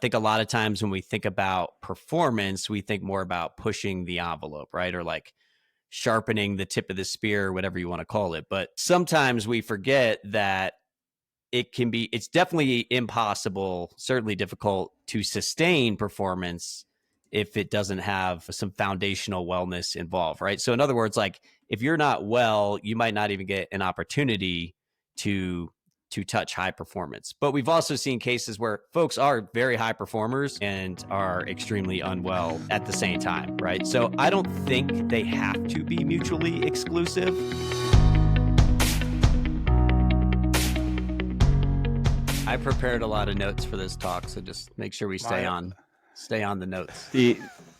think a lot of times when we think about performance, we think more about pushing the envelope, right? Or like sharpening the tip of the spear, whatever you want to call it. But sometimes we forget that it's definitely impossible, certainly difficult to sustain performance if it doesn't have some foundational wellness involved, right? So in other words, like if you're not well, you might not even get an opportunity to touch high performance. But we've also seen cases where folks are very high performers and are extremely unwell at the same time, right? So I don't think they have to be mutually exclusive. I prepared a lot of notes for this talk, so just make sure we stay on the notes.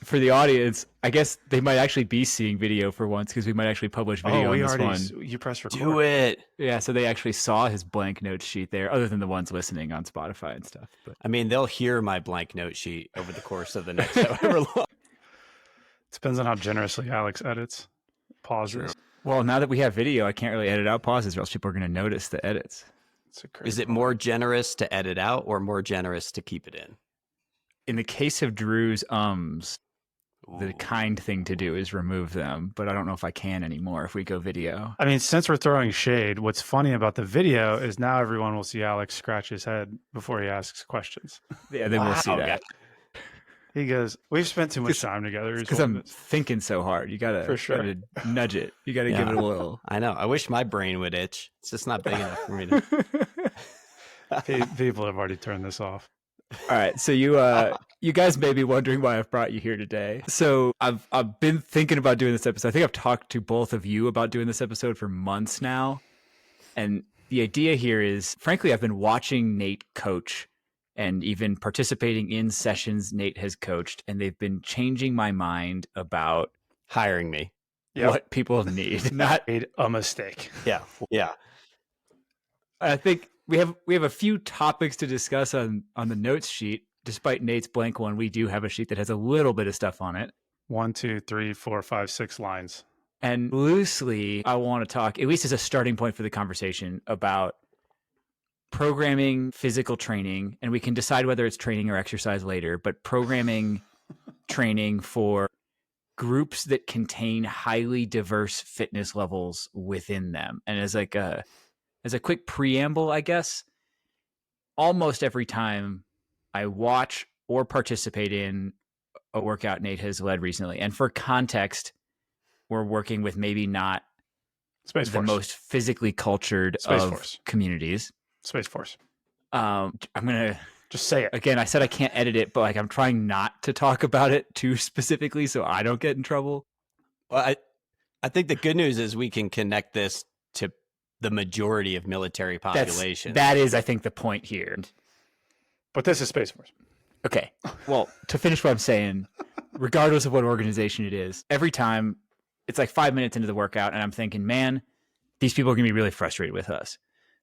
For the audience, I guess they might actually be seeing video for once because we might actually publish video on this one. You press record. Do it. Yeah, so they actually saw his blank note sheet there, other than the ones listening on Spotify and stuff. But I mean, they'll hear my blank note sheet over the course of the next however long. Depends on how generously Alex edits. Pauses. True. Well, now that we have video, I can't really edit out pauses or else people are going to notice the edits. Is it more generous to edit out or more generous to keep it in? In the case of Drew's the kind thing to do is remove them, but I don't know if I can anymore if we go video. I mean, since we're throwing shade, what's funny about the video is now everyone will see Alex scratch his head before he asks questions. Yeah, then we'll see that. He goes, we've spent too much time together. Because I'm thinking so hard. You gotta nudge it. You gotta give it a little. I know. I wish my brain would itch. It's just not big enough for me to. People have already turned this off. All right, so you guys may be wondering why I've brought you here today. So I've been thinking about doing this episode. I think I've talked to both of you about doing this episode for months now. And the idea here is, frankly, I've been watching Nate coach and even participating in sessions Nate has coached, and they've been changing my mind about hiring me. What people need. Not made a mistake. Yeah. I think we have a few topics to discuss on the notes sheet. Despite Nate's blank one, we do have a sheet that has a little bit of stuff on it. 1, 2, 3, 4, 5, 6 lines. And loosely, I want to talk, at least as a starting point for the conversation, about programming physical training. And we can decide whether it's training or exercise later, but programming training for groups that contain highly diverse fitness levels within them. And as a quick preamble, I guess, almost every time I watch or participate in a workout Nate has led recently, and for context, we're working with maybe not the most physically cultured of communities. Space Force. I'm going to just say it. Again, I said I can't edit it, but I'm trying not to talk about it too specifically so I don't get in trouble. Well, I think the good news is we can connect this to the majority of military population. That is, I think, the point here. But this is Space Force. Okay. Well, to finish what I'm saying, regardless of what organization it is, every time it's like 5 minutes into the workout and I'm thinking, man, these people are going to be really frustrated with us.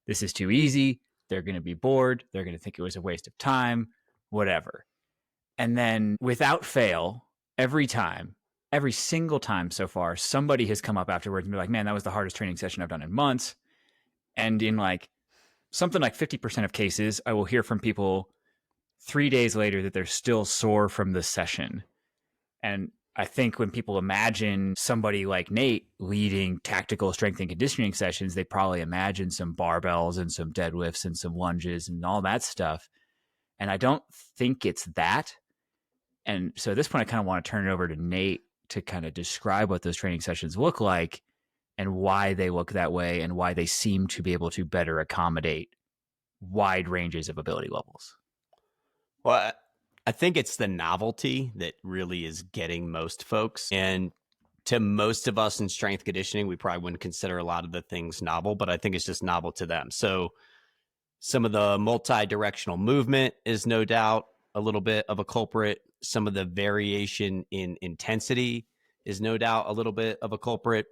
This is too easy. They're going to be bored. They're going to think it was a waste of time, whatever. And then without fail, every single time so far, somebody has come up afterwards and be like, man, that was the hardest training session I've done in months. And in something like 50% of cases, I will hear from people 3 days later that they're still sore from the session. And I think when people imagine somebody like Nate leading tactical strength and conditioning sessions, they probably imagine some barbells and some deadlifts and some lunges and all that stuff. And I don't think it's that. And so at this point, I kind of want to turn it over to Nate to kind of describe what those training sessions look like and why they look that way and why they seem to be able to better accommodate wide ranges of ability levels. Well, I think it's the novelty that really is getting most folks. And to most of us in strength conditioning, we probably wouldn't consider a lot of the things novel, but I think it's just novel to them. So some of the multi-directional movement is no doubt a little bit of a culprit. Some of the variation in intensity is no doubt a little bit of a culprit.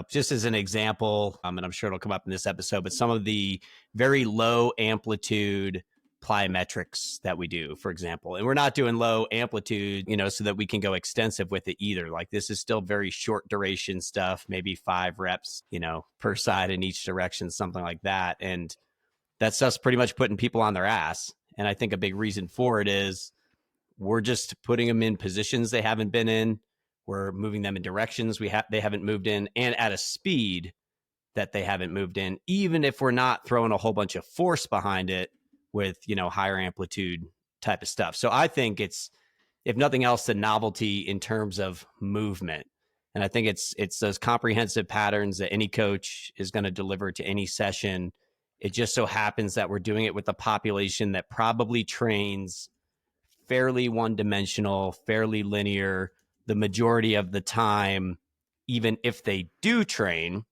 Just as an example, and I'm sure it'll come up in this episode, but some of the very low amplitude plyometrics that we do, for example, and we're not doing low amplitude, so that we can go extensive with it either. Like this is still very short duration stuff, maybe 5 reps, per side in each direction, something like that. And that stuff's pretty much putting people on their ass. And I think a big reason for it is we're just putting them in positions they haven't been in. We're moving them in directions they haven't moved in, and at a speed that they haven't moved in, even if we're not throwing a whole bunch of force behind it with, higher amplitude type of stuff. So I think it's, if nothing else, the novelty in terms of movement. And I think it's those comprehensive patterns that any coach is going to deliver to any session. It just so happens that we're doing it with a population that probably trains fairly one-dimensional, fairly linear the majority of the time, even if they do train.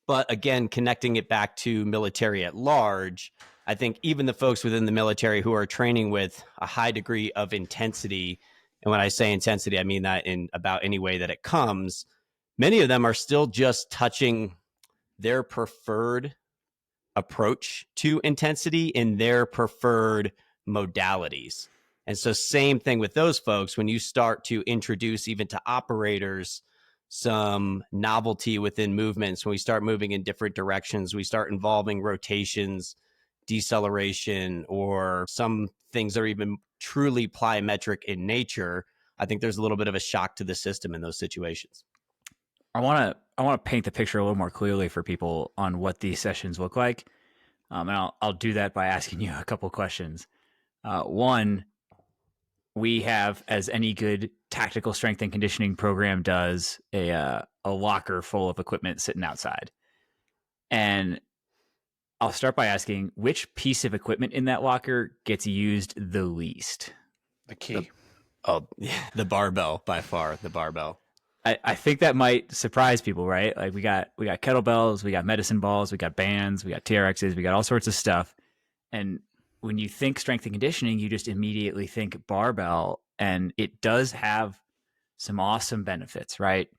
But again, connecting it back to military at large, I think even the folks within the military who are training with a high degree of intensity, and when I say intensity, I mean that in about any way that it comes, many of them are still just touching their preferred approach to intensity in their preferred modalities. And so same thing with those folks, when you start to introduce even to operators some novelty within movements, when we start moving in different directions, we start involving rotations, deceleration, or some things that are even truly plyometric in nature, I think there's a little bit of a shock to the system in those situations. I want to paint the picture a little more clearly for people on what these sessions look like, and I'll do that by asking you a couple questions. One, we have, as any good tactical strength and conditioning program does, a locker full of equipment sitting outside, and I'll start by asking, which piece of equipment in that locker gets used the least? The key. The barbell, by far, the barbell. I think that might surprise people, right? Like we got kettlebells, we got medicine balls, we got bands, we got TRXs, we got all sorts of stuff. And when you think strength and conditioning, you just immediately think barbell, and it does have some awesome benefits, right?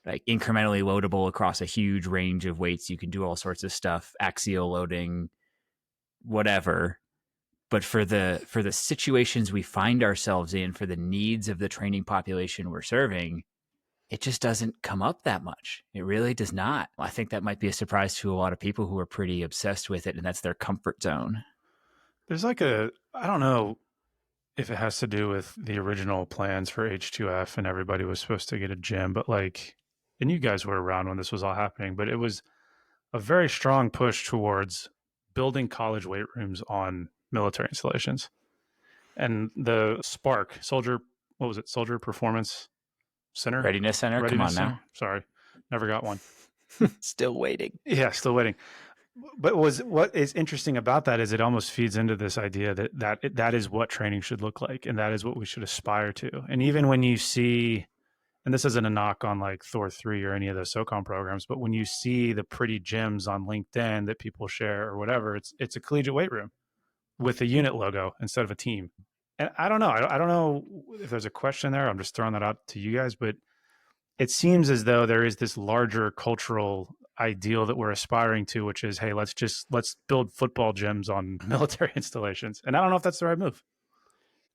Like incrementally loadable across a huge range of weights. You can do all sorts of stuff, axial loading, whatever. But for the situations we find ourselves in, for the needs of the training population we're serving, it just doesn't come up that much. It really does not. I think that might be a surprise to a lot of people who are pretty obsessed with it, and that's their comfort zone. There's like I don't know if it has to do with the original plans for H2F and everybody was supposed to get a gym, but and you guys were around when this was all happening, but it was a very strong push towards building college weight rooms on military installations. And the SPARC, Soldier Performance Center? Readiness Center? Readiness Come on Center? now. Sorry, never got one. Still waiting. Yeah, still waiting. But what is interesting about that is it almost feeds into this idea that is what training should look like, and that is what we should aspire to. And even when you see, and this isn't a knock on like Thor 3 or any of those SOCOM programs, but when you see the pretty gyms on LinkedIn that people share or whatever, it's a collegiate weight room with a unit logo instead of a team. And I don't know. I don't know if there's a question there. I'm just throwing that out to you guys, but it seems as though there is this larger cultural ideal that we're aspiring to, which is, hey, let's build football gyms on military installations. And I don't know if that's the right move.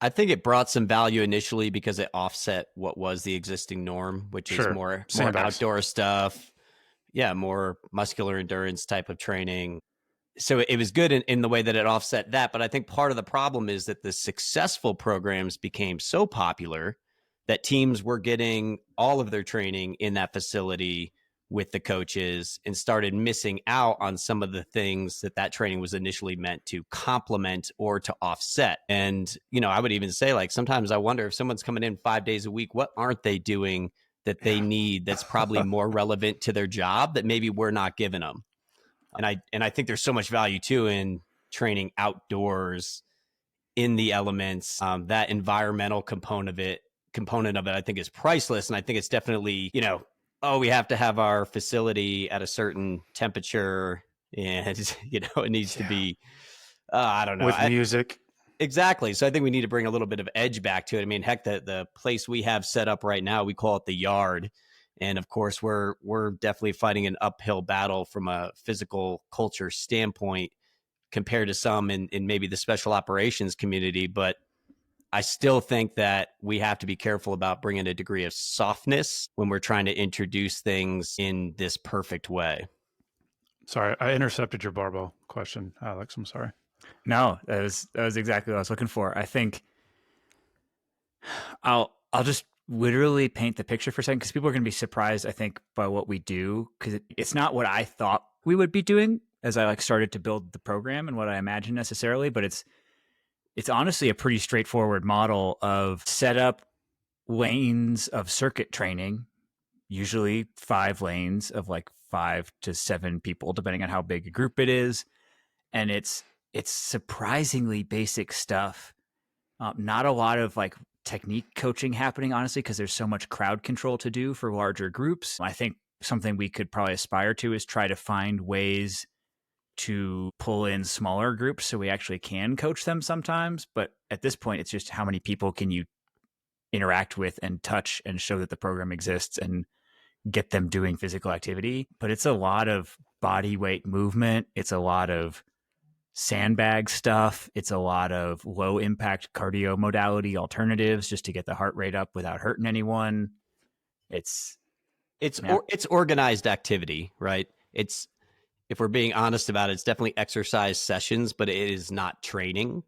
I think it brought some value initially because it offset what was the existing norm, which is more outdoor stuff. Yeah, more muscular endurance type of training. So it was good in the way that it offset that. But I think part of the problem is that the successful programs became so popular that teams were getting all of their training in that facility with the coaches and started missing out on some of the things that training was initially meant to complement or to offset. And, I would even say, like, sometimes I wonder if someone's coming in 5 days a week, what aren't they doing that they need that's probably more relevant to their job that maybe we're not giving them? And I think there's so much value too in training outdoors in the elements. That environmental component of it, I think, is priceless. And I think it's definitely, we have to have our facility at a certain temperature, and it needs to be, I don't know, with music. Exactly. So I think we need to bring a little bit of edge back to it. I mean, heck, the place we have set up right now, we call it the Yard. And of course, we're definitely fighting an uphill battle from a physical culture standpoint compared to some in maybe the special operations community. But I still think that we have to be careful about bringing a degree of softness when we're trying to introduce things in this perfect way. Sorry, I intercepted your barbell question, Alex. I'm sorry. No, that was exactly what I was looking for. I think I'll just literally paint the picture for a second because people are going to be surprised, I think, by what we do because it's not what I thought we would be doing as I like started to build the program and what I imagined necessarily, but it's honestly a pretty straightforward model of set up lanes of circuit training, usually 5 lanes of like 5 to 7 people, depending on how big a group it is, and it's surprisingly basic stuff. Not a lot of like technique coaching happening, honestly, because there's so much crowd control to do for larger groups. I think something we could probably aspire to is try to find ways to pull in smaller groups so we actually can coach them sometimes. But at this point, it's just how many people can you interact with and touch and show that the program exists and get them doing physical activity. But it's a lot of body weight movement. It's a lot of sandbag stuff. It's a lot of low impact cardio modality alternatives just to get the heart rate up without hurting anyone. It's organized activity, right? It's, if we're being honest about it, it's definitely exercise sessions, but it is not training,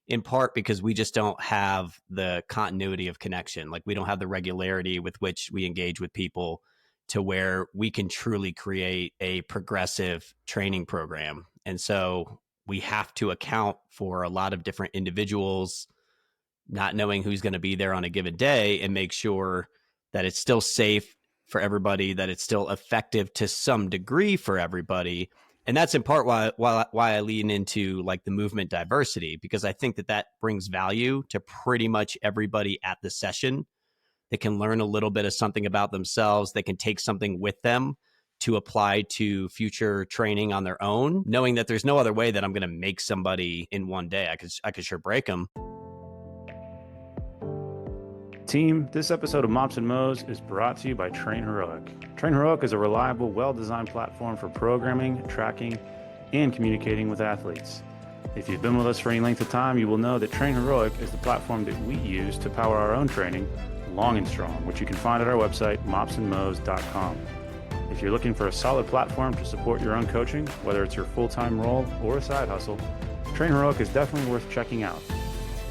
in part because we just don't have the continuity of connection. Like we don't have the regularity with which we engage with people to where we can truly create a progressive training program. And so we have to account for a lot of different individuals not knowing who's going to be there on a given day and make sure that it's still safe for everybody, that it's still effective to some degree for everybody. And that's in part why I lean into like the movement diversity, because I think that brings value to pretty much everybody at the session. They can learn a little bit of something about themselves. They can take something with them to apply to future training on their own, knowing that there's no other way that I'm going to make somebody in one day. I could sure break them. Team, this episode of Mops and Mo's is brought to you by Train Heroic. Train Heroic is a reliable, well-designed platform for programming, tracking, and communicating with athletes. If you've been with us for any length of time, you will know that Train Heroic is the platform that we use to power our own training, long and strong, which you can find at our website, mopsandmos.com. If you're looking for a solid platform to support your own coaching, whether it's your full-time role or a side hustle, Train Heroic is definitely worth checking out.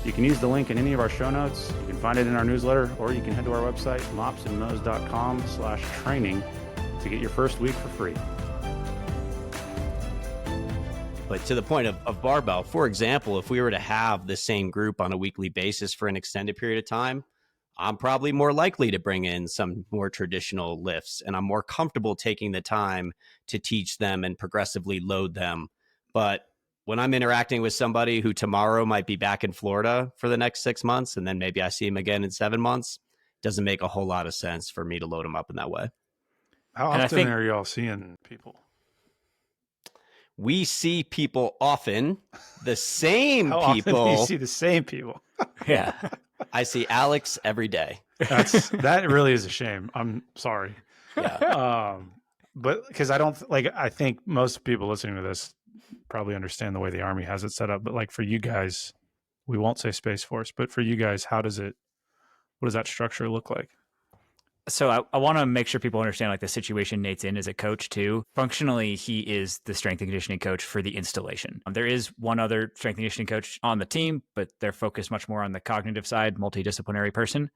You can use the link in any of our show notes. You can find it in our newsletter, or you can head to our website, mopsandmos.com/training to get your first week for free. But to the point of barbell, for example, if we were to have the same group on a weekly basis for an extended period of time, I'm probably more likely to bring in some more traditional lifts, and I'm more comfortable taking the time to teach them and progressively load them. But when I'm interacting with somebody who tomorrow might be back in Florida for the next 6 months, and then maybe I see him again in 7 months, it doesn't make a whole lot of sense for me to load them up in that way. How often are y'all seeing people? We see people often, the same How people. Often do you see the same people? Yeah. I see Alex every day. That really is a shame. I'm sorry. Yeah. But because I think most people listening to this probably understand the way the Army has it set up. But like for you guys, we won't say Space Force, but for you guys, what does that structure look like? So I want to make sure people understand like the situation Nate's in as a coach too. Functionally, he is the strength and conditioning coach for the installation. There is one other strength and conditioning coach on the team, but they're focused much more on the cognitive side, multidisciplinary person.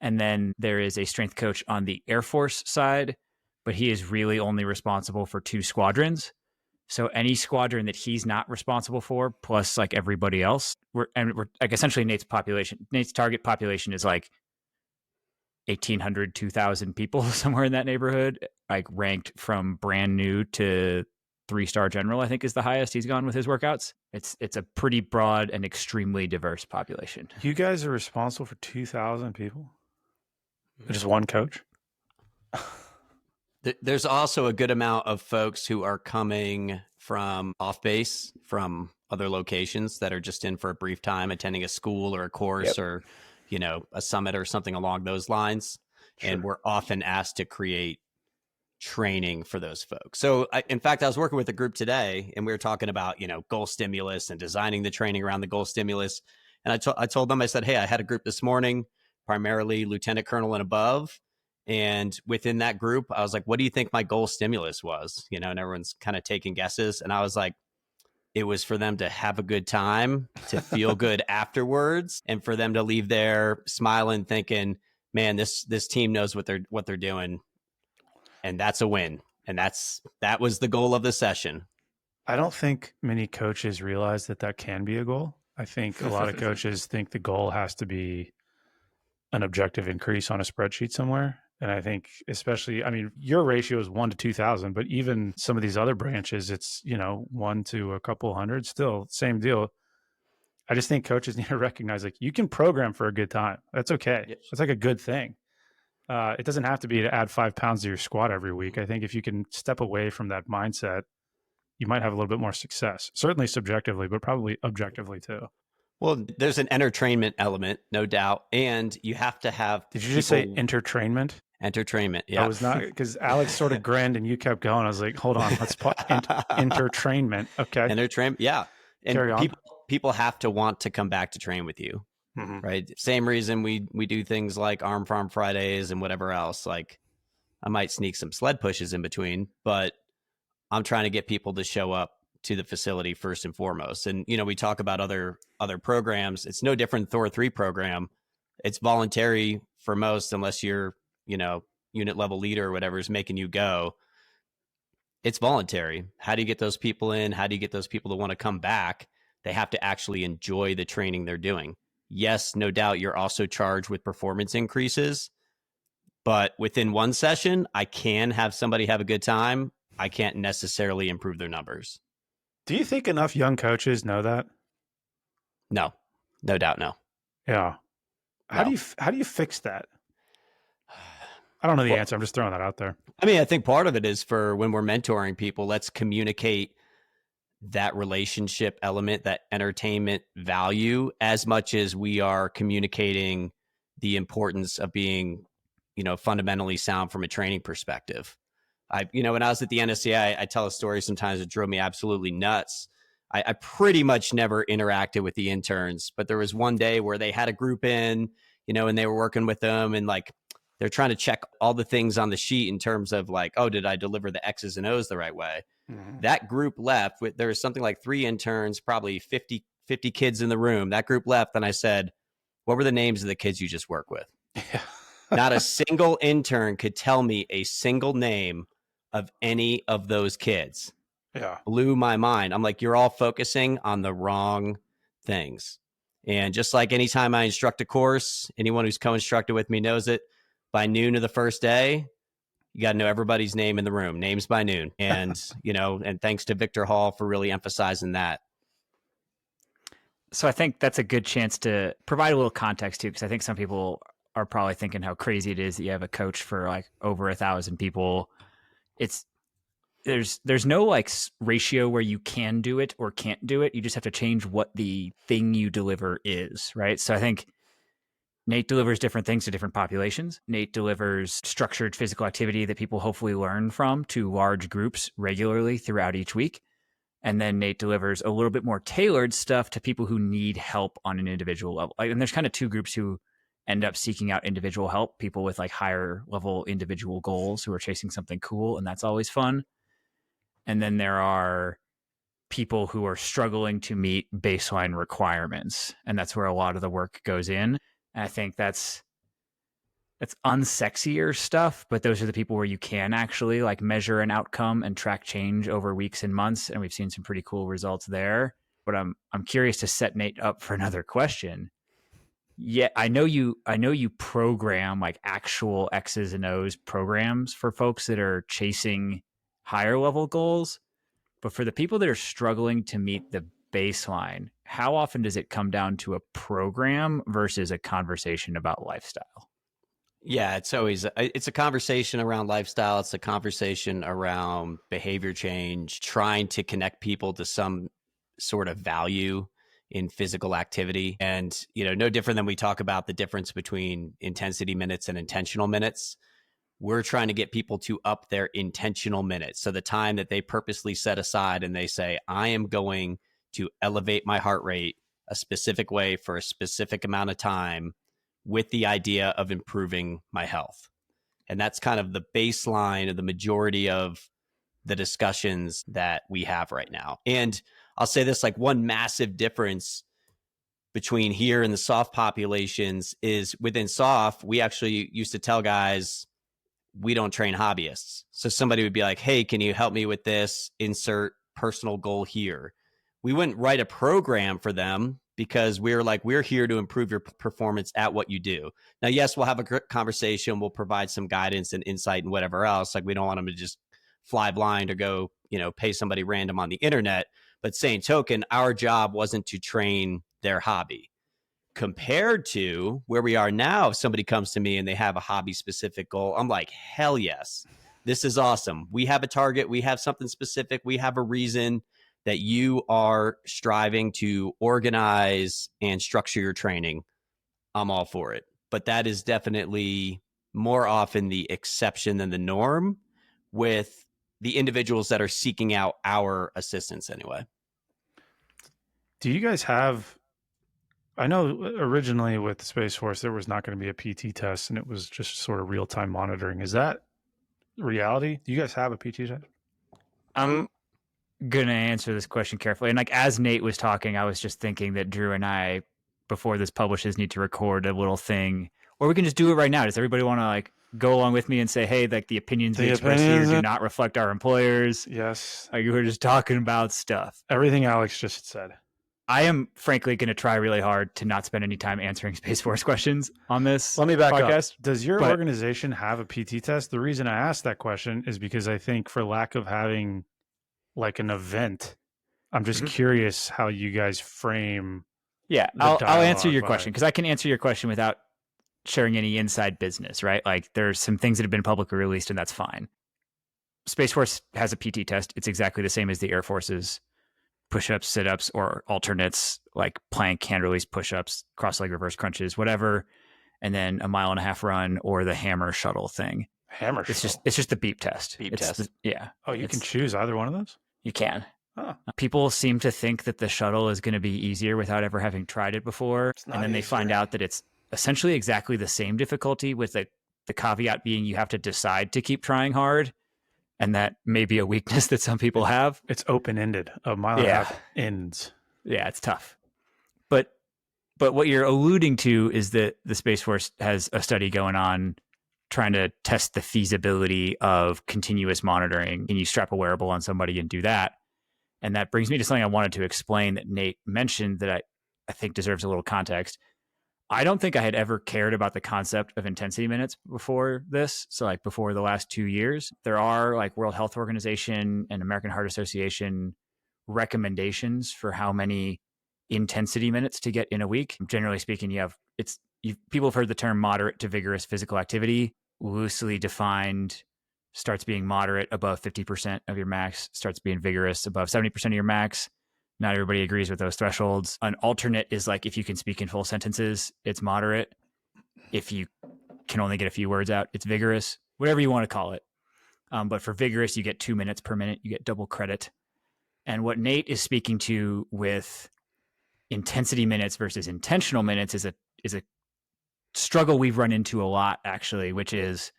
And then there is a strength coach on the Air Force side, but he is really only responsible for 2 squadrons. So any squadron that he's not responsible for, plus like everybody else, we're like essentially Nate's target population is like 1,800, 2,000 people, somewhere in that neighborhood, like ranked from brand new to 3-star general, I think is the highest he's gone with his workouts. It's a pretty broad and extremely diverse population. You guys are responsible for 2,000 people? Just one coach? There's also a good amount of folks who are coming from off base, from other locations that are just in for a brief time, attending a school or a course or, a summit or something along those lines. Sure. And we're often asked to create training for those folks. So in fact, I was working with a group today and we were talking about, goal stimulus and designing the training around the goal stimulus. And I told them, I said, hey, I had a group this morning, primarily lieutenant colonel and above. And within that group, I was like, what do you think my goal stimulus was? And everyone's kind of taking guesses. And I was like, It was for them to have a good time, to feel good afterwards, and for them to leave there smiling, thinking, man, this team knows what they're doing. And that's a win. And that was the goal of the session. I don't think many coaches realize that can be a goal. I think a lot of coaches think the goal has to be an objective increase on a spreadsheet somewhere. And I think especially, I mean, your ratio is 1 to 2,000, but even some of these other branches, it's, 1 to a couple hundred, still same deal. I just think coaches need to recognize, like, you can program for a good time. That's okay. Yes. It's like a good thing. It doesn't have to be to add 5 pounds to your squat every week. I think if you can step away from that mindset, you might have a little bit more success, certainly subjectively, but probably objectively too. Well, there's an entertainment element, no doubt. And you have to have. Did you just say entertainment? Entertainment. Yeah. I was not, because Alex sort of grinned and you kept going. I was like, hold on, let's put entertainment. Okay. Entertainment. Yeah. And Carry on. People have to want to come back to train with you. Mm-hmm. Right. Same reason we do things like Arm Farm Fridays and whatever else. Like, I might sneak some sled pushes in between, but I'm trying to get people to show up to the facility first and foremost. And, we talk about other programs. It's no different than Thor 3 program. It's voluntary for most, unless you're, unit level leader or whatever is making you go. It's voluntary. How do you get those people in? How do you get those people to want to come back? They have to actually enjoy the training they're doing. Yes, no doubt you're also charged with performance increases, but within one session, I can have somebody have a good time. I can't necessarily improve their numbers. Do you think enough young coaches know that? No doubt. No. Yeah. How do you fix that? I don't know the answer. I'm just throwing that out there. I mean, I think part of it is for when we're mentoring people, let's communicate that relationship element, that entertainment value, as much as we are communicating the importance of being, fundamentally sound from a training perspective. When I was at the NSCA, I tell a story sometimes that drove me absolutely nuts. I pretty much never interacted with the interns, but there was one day where they had a group in, and they were working with them, and like, they're trying to check all the things on the sheet in terms of like, oh, did I deliver the X's and O's the right way? Mm-hmm. That group left. There was something like 3 interns, probably 50 kids in the room. That group left. And I said, what were the names of the kids you just work with? Yeah. Not a single intern could tell me a single name of any of those kids. Yeah. Blew my mind. I'm like, you're all focusing on the wrong things. And just like anytime I instruct a course, anyone who's co-instructed with me knows it. By noon of the first day, you got to know everybody's name in the room, names by noon. And, and thanks to Victor Hall for really emphasizing that. So I think that's a good chance to provide a little context too, because I think some people are probably thinking how crazy it is that you have a coach for like over 1,000 people. There's no like ratio where you can do it or can't do it. You just have to change what the thing you deliver is, right? So I think Nate delivers different things to different populations. Nate delivers structured physical activity that people hopefully learn from to large groups regularly throughout each week. And then Nate delivers a little bit more tailored stuff to people who need help on an individual level. And there's kind of 2 groups who end up seeking out individual help, people with like higher level individual goals who are chasing something cool. And that's always fun. And then there are people who are struggling to meet baseline requirements. And that's where a lot of the work goes in. And I think that's unsexier stuff, but those are the people where you can actually like measure an outcome and track change over weeks and months. And we've seen some pretty cool results there. But I'm curious to set Nate up for another question. Yeah, I know you program like actual X's and O's programs for folks that are chasing higher level goals. But for the people that are struggling to meet the baseline, how often does it come down to a program versus a conversation about lifestyle? Yeah, it's a conversation around lifestyle. It's a conversation around behavior change, trying to connect people to some sort of value in physical activity. And, no different than we talk about the difference between intensity minutes and intentional minutes. We're trying to get people to up their intentional minutes. So the time that they purposely set aside and they say, I am going to elevate my heart rate a specific way for a specific amount of time with the idea of improving my health. And that's kind of the baseline of the majority of the discussions that we have right now. And I'll say this, like one massive difference between here and the soft populations is within soft, we actually used to tell guys, we don't train hobbyists. So somebody would be like, hey, can you help me with this? Insert personal goal here. We wouldn't write a program for them because we're like, we're here to improve your performance at what you do. Now, yes, we'll have a conversation. We'll provide some guidance and insight and whatever else. Like we don't want them to just fly blind or go, pay somebody random on the internet. But same token, our job wasn't to train their hobby. Compared to where we are now, if somebody comes to me and they have a hobby specific goal, I'm like, hell yes, this is awesome. We have a target. We have something specific. We have a reason that you are striving to organize and structure your training. I'm all for it. But that is definitely more often the exception than the norm with the individuals that are seeking out our assistance anyway. Do you guys have, I know originally with Space Force, there was not going to be a PT test and it was just sort of real-time monitoring. Is that reality? Do you guys have a PT test? I'm going to answer this question carefully. And like, as Nate was talking, I was just thinking that Drew and I, before this publishes, need to record a little thing, or we can just do it right now. Does everybody want to like go along with me and say, hey, like the opinions we express here do not reflect our employers? Yes. Like we're just talking about stuff. Everything Alex just said. I am frankly going to try really hard to not spend any time answering Space Force questions on this. Let me back podcast. up. Does your organization have a PT test? The reason I asked that question is because I think for lack of having like an event, I'm just curious how you guys frame. Yeah, I'll answer your question because I can answer your question without sharing any inside business, right? Like there's some things that have been publicly released and that's fine. Space Force has a PT test. It's exactly the same as the Air Force's push-ups, sit-ups, or alternates like plank, hand release push-ups, cross-leg reverse crunches, whatever, and then a 1.5 mile run or the hammer shuttle thing. Hammer shuttle? It's just the beep test. Yeah. Oh, you can choose either one of those? You can. Huh. People seem to think that the shuttle is going to be easier without ever having tried it before, and then they find out that it's essentially exactly the same difficulty with the caveat being you have to decide to keep trying hard. And that may be a weakness that some people have. It's open-ended. A mile and a half ends. Yeah, it's tough. But what you're alluding to is that the Space Force has a study going on trying to test the feasibility of continuous monitoring. Can you strap a wearable on somebody and do that? And that brings me to something I wanted to explain that Nate mentioned that I think deserves a little context. I don't think I had ever cared about the concept of intensity minutes before this. So like before the last 2 years, there are like World Health Organization and American Heart Association recommendations for how many intensity minutes to get in a week. Generally speaking, people have heard the term moderate to vigorous physical activity, loosely defined, starts being moderate above 50% of your max, starts being vigorous above 70% of your max. Not everybody agrees with those thresholds. An alternate is like if you can speak in full sentences, it's moderate. If you can only get a few words out, it's vigorous, whatever you want to call it. But for vigorous, you get 2 minutes per minute. You get double credit. And what Nate is speaking to with intensity minutes versus intentional minutes is a struggle we've run into a lot, actually, which is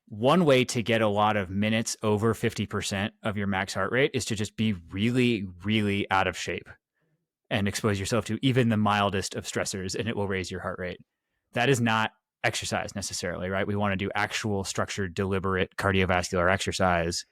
one way to get a lot of minutes over 50% of your max heart rate is to just be really, really out of shape and expose yourself to even the mildest of stressors, and it will raise your heart rate. That is not exercise necessarily, right? We want to do actual structured, deliberate cardiovascular exercise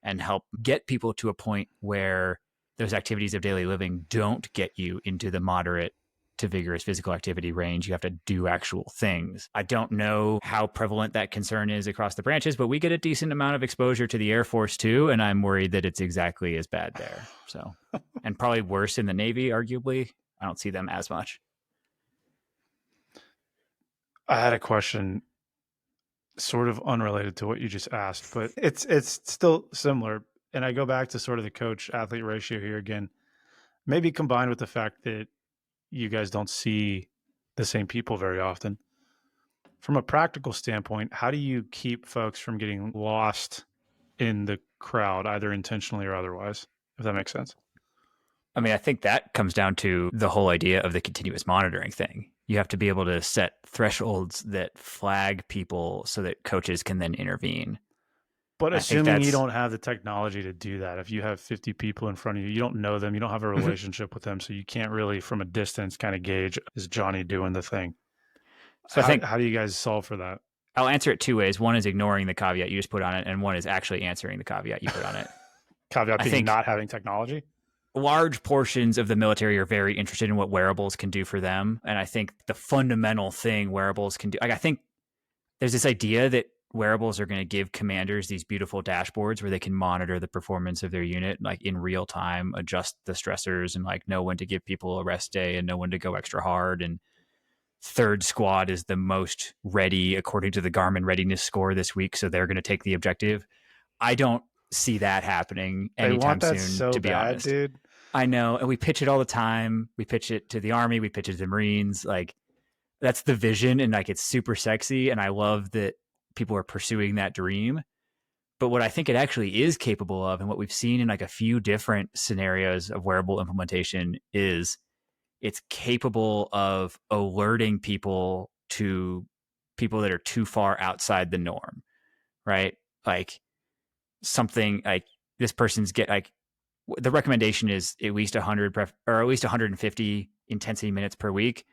and help get people to a point where those activities of daily living don't get you into the moderate to vigorous physical activity range. You have to do actual things. I don't know how prevalent that concern is across the branches, but we get a decent amount of exposure to the Air Force too, and I'm worried that it's exactly as bad there. So, and probably worse in the Navy, arguably. I don't see them as much. I had a question sort of unrelated to what you just asked, but it's still similar. And I go back to sort of the coach athlete ratio here again, maybe combined with the fact that you guys don't see the same people very often. From a practical standpoint, how do you keep folks from getting lost in the crowd, either intentionally or otherwise, if that makes sense? I mean, I think that comes down to the whole idea of the continuous monitoring thing. You have to be able to set thresholds that flag people so that coaches can then intervene. But I think assuming you that's don't have the technology to do that, if you have 50 people in front of you, you don't know them, you don't have a relationship with them, so you can't really, from a distance, kind of gauge, is Johnny doing the thing? so. I think How do you guys solve for that? I'll answer it two ways. One is ignoring the caveat you just put on it, and one is actually answering the caveat you put on it. Caveat I being think not having technology? large portions of the military are very interested in what wearables can do for them, and I think the fundamental thing wearables can do, like I think there's this idea that wearables are going to give commanders these beautiful dashboards where they can monitor the performance of their unit like in real time, adjust the stressors, and like know when to give people a rest day and know when to go extra hard. And third squad is the most ready according to the Garmin readiness score this week, so they're going to take the objective. I don't see that happening They anytime want that soon, so to be bad, honest. dude. I know, and we pitch it all the time. We pitch it to the Army, we pitch it to the Marines. Like that's the vision, and like it's super sexy, and I love that people are pursuing that dream. But what I think it actually is capable of, and what we've seen in like a few different scenarios of wearable implementation, is it's capable of alerting people to people that are too far outside the norm, right? Like something like this person's get like the recommendation is at least 100 or at least 150 intensity minutes per week.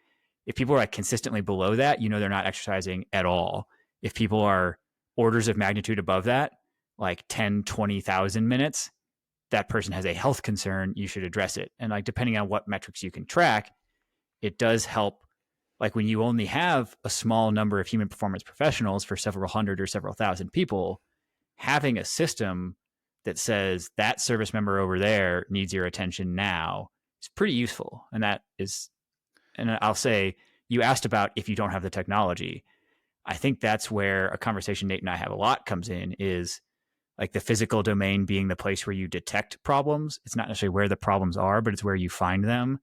If people are like consistently below that, they're not exercising at all. If people are orders of magnitude above that, like 10, 20,000 minutes, that person has a health concern, you should address it. And like, depending on what metrics you can track, it does help. Like when you only have a small number of human performance professionals for several hundred or several thousand people, having a system that says that service member over there needs your attention now is pretty useful. And that is, and I'll say, you asked about if you don't have the technology. I think that's where a conversation Nate and I have a lot comes in, is like the physical domain being the place where you detect problems. It's not necessarily where the problems are, but it's where you find them.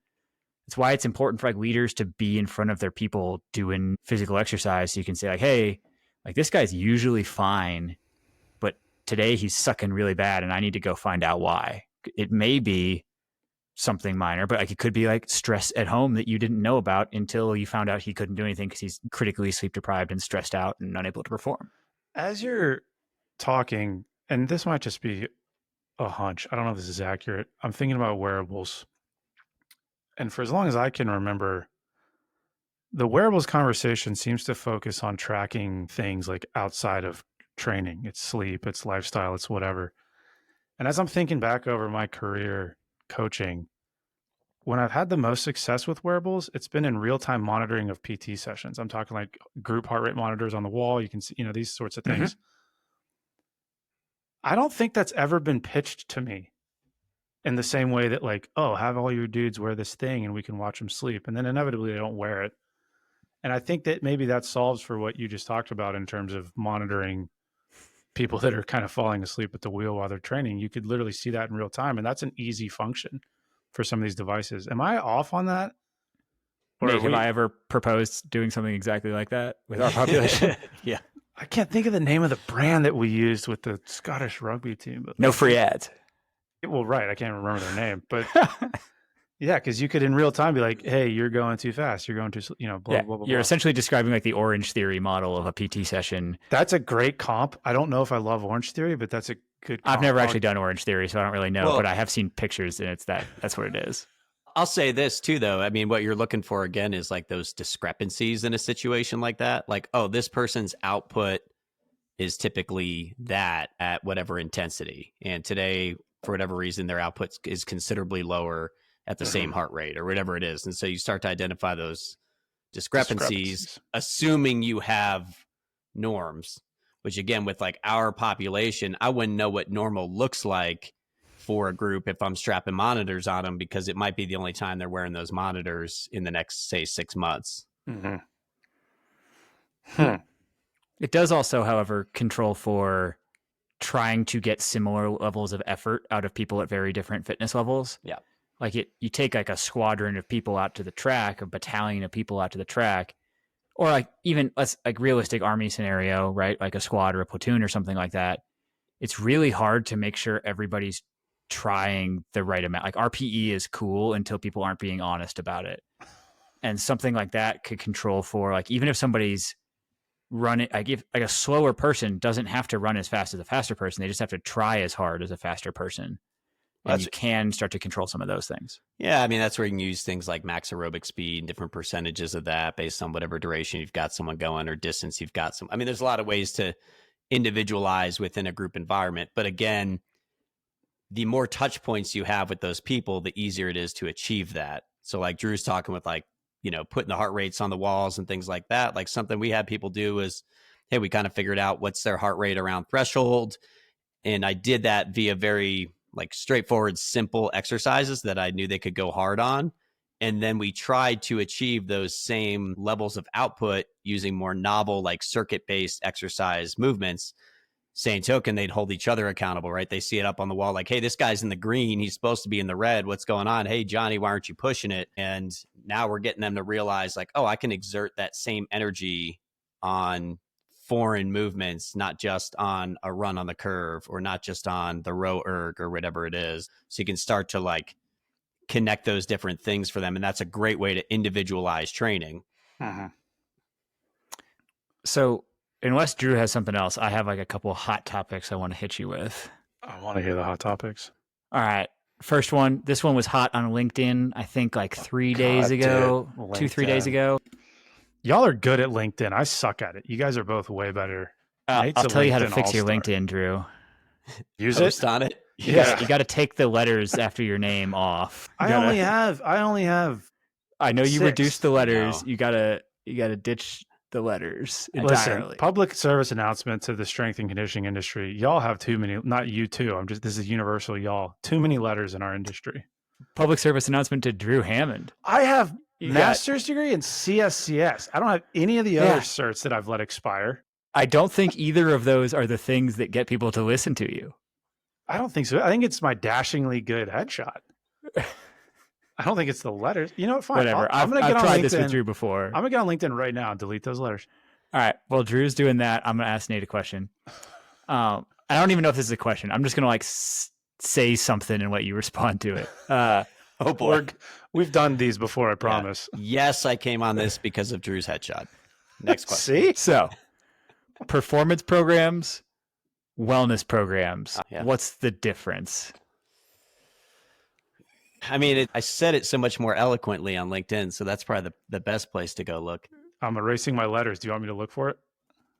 It's why it's important for like leaders to be in front of their people doing physical exercise. So you can say like, hey, like this guy's usually fine, but today he's sucking really bad and I need to go find out why. It may be something minor, but like it could be like stress at home that you didn't know about until you found out he couldn't do anything because he's critically sleep deprived and stressed out and unable to perform. As you're talking, and this might just be a hunch, I don't know if this is accurate, I'm thinking about wearables. And for as long as I can remember, the wearables conversation seems to focus on tracking things like outside of training. It's sleep, it's lifestyle, it's whatever. And as I'm thinking back over my career coaching, when I've had the most success with wearables, it's been in real-time monitoring of PT sessions. I'm talking like group heart rate monitors on the wall. You can see, these sorts of things. I don't think that's ever been pitched to me in the same way that like, oh, have all your dudes wear this thing and we can watch them sleep. And then inevitably they don't wear it. And I think that maybe that solves for what you just talked about in terms of monitoring people that are kind of falling asleep at the wheel while they're training. You could literally see that in real time. And that's an easy function for some of these devices. Am I off on that? Or Nate, have I ever proposed doing something exactly like that with our population? Yeah. I can't think of the name of the brand that we used with the Scottish rugby team. But no free ads. Well, right. I can't remember their name, but yeah, because you could in real time be like, hey, you're going too fast. You're going too, blah, blah, blah. You're essentially describing like the Orange Theory model of a PT session. That's a great comp. I don't know if I love Orange Theory, but that's a good comp. I've never actually done Orange Theory, so I don't really know, but I have seen pictures and that's what it is. I'll say this too, though. I mean, what you're looking for again is like those discrepancies in a situation like that. Like, oh, this person's output is typically that at whatever intensity. And today, for whatever reason, their output is considerably lower at the same heart rate or whatever it is. And so you start to identify those discrepancies, assuming you have norms, which again, with like our population, I wouldn't know what normal looks like for a group if I'm strapping monitors on them, because it might be the only time they're wearing those monitors in the next, say, 6 months. It does also, however, control for trying to get similar levels of effort out of people at very different fitness levels. Yeah. Like you take like a squadron of people out to the track, a battalion of people out to the track, or like even let's like realistic Army scenario, right? Like a squad or a platoon or something like that. It's really hard to make sure everybody's trying the right amount. Like RPE is cool until people aren't being honest about it. And something like that could control for like, even if somebody's run it. I give like a slower person doesn't have to run as fast as a faster person. They just have to try as hard as a faster person. And you can start to control some of those things. Yeah, I mean, that's where you can use things like max aerobic speed and different percentages of that based on whatever duration you've got someone going or distance you've got some. I mean, there's a lot of ways to individualize within a group environment. But again, the more touch points you have with those people, the easier it is to achieve that. So like Drew's talking with like, you know, putting the heart rates on the walls and things like that. Like something we had people do is, hey, we kind of figured out what's their heart rate around threshold. And I did that via very like straightforward, simple exercises that I knew they could go hard on. And then we tried to achieve those same levels of output using more novel, like circuit-based exercise movements. Same token, they'd hold each other accountable, right? They see it up on the wall like, hey, this guy's in the green. He's supposed to be in the red. What's going on? Hey, Johnny, why aren't you pushing it? And now we're getting them to realize like, oh, I can exert that same energy on foreign movements, not just on a run on the curve or not just on the row erg or whatever it is. So you can start to like connect those different things for them. And that's a great way to individualize training. Uh-huh. So unless Drew has something else, I have like a couple of hot topics I want to hit you with. I want to hear the hot topics. All right. First one. This one was hot on LinkedIn, I think like 3 days ago, dude. 2-3 days ago. Y'all are good at LinkedIn. I suck at it. You guys are both way better. I'll tell you how to fix your LinkedIn, Drew. Use Post it on it. Yeah. You got to take the letters after your name off. I only have. I know you 6. reduced the letters. No. You gotta ditch the letters Listen, entirely. public service announcement to the strength and conditioning industry. Y'all have too many. Not you too. This is universal. Y'all too many letters in our industry. Public service announcement to Drew Hammond. I have You master's degree in CSCS. I don't have any of the other certs that I've let expire. I don't think either of those are the things that get people to listen to you. I don't think so. I think it's my dashingly good headshot. I don't think it's the letters. You know what? Fine. Whatever. I'm gonna I've get on tried LinkedIn. this with Drew before. I'm gonna get on LinkedIn right now and delete those letters. All right. Well, Drew's doing that. I'm gonna ask Nate a question. I don't even know if this is a question. I'm just gonna like say something and let you respond to it. Oh boy. We've done these before. I promise. Yes, I came on this because of Drew's headshot. Next question. See? So, performance programs, wellness programs. Yeah. What's the difference? I mean, I said it so much more eloquently on LinkedIn, so that's probably the best place to go look. I'm erasing my letters. Do you want me to look for it?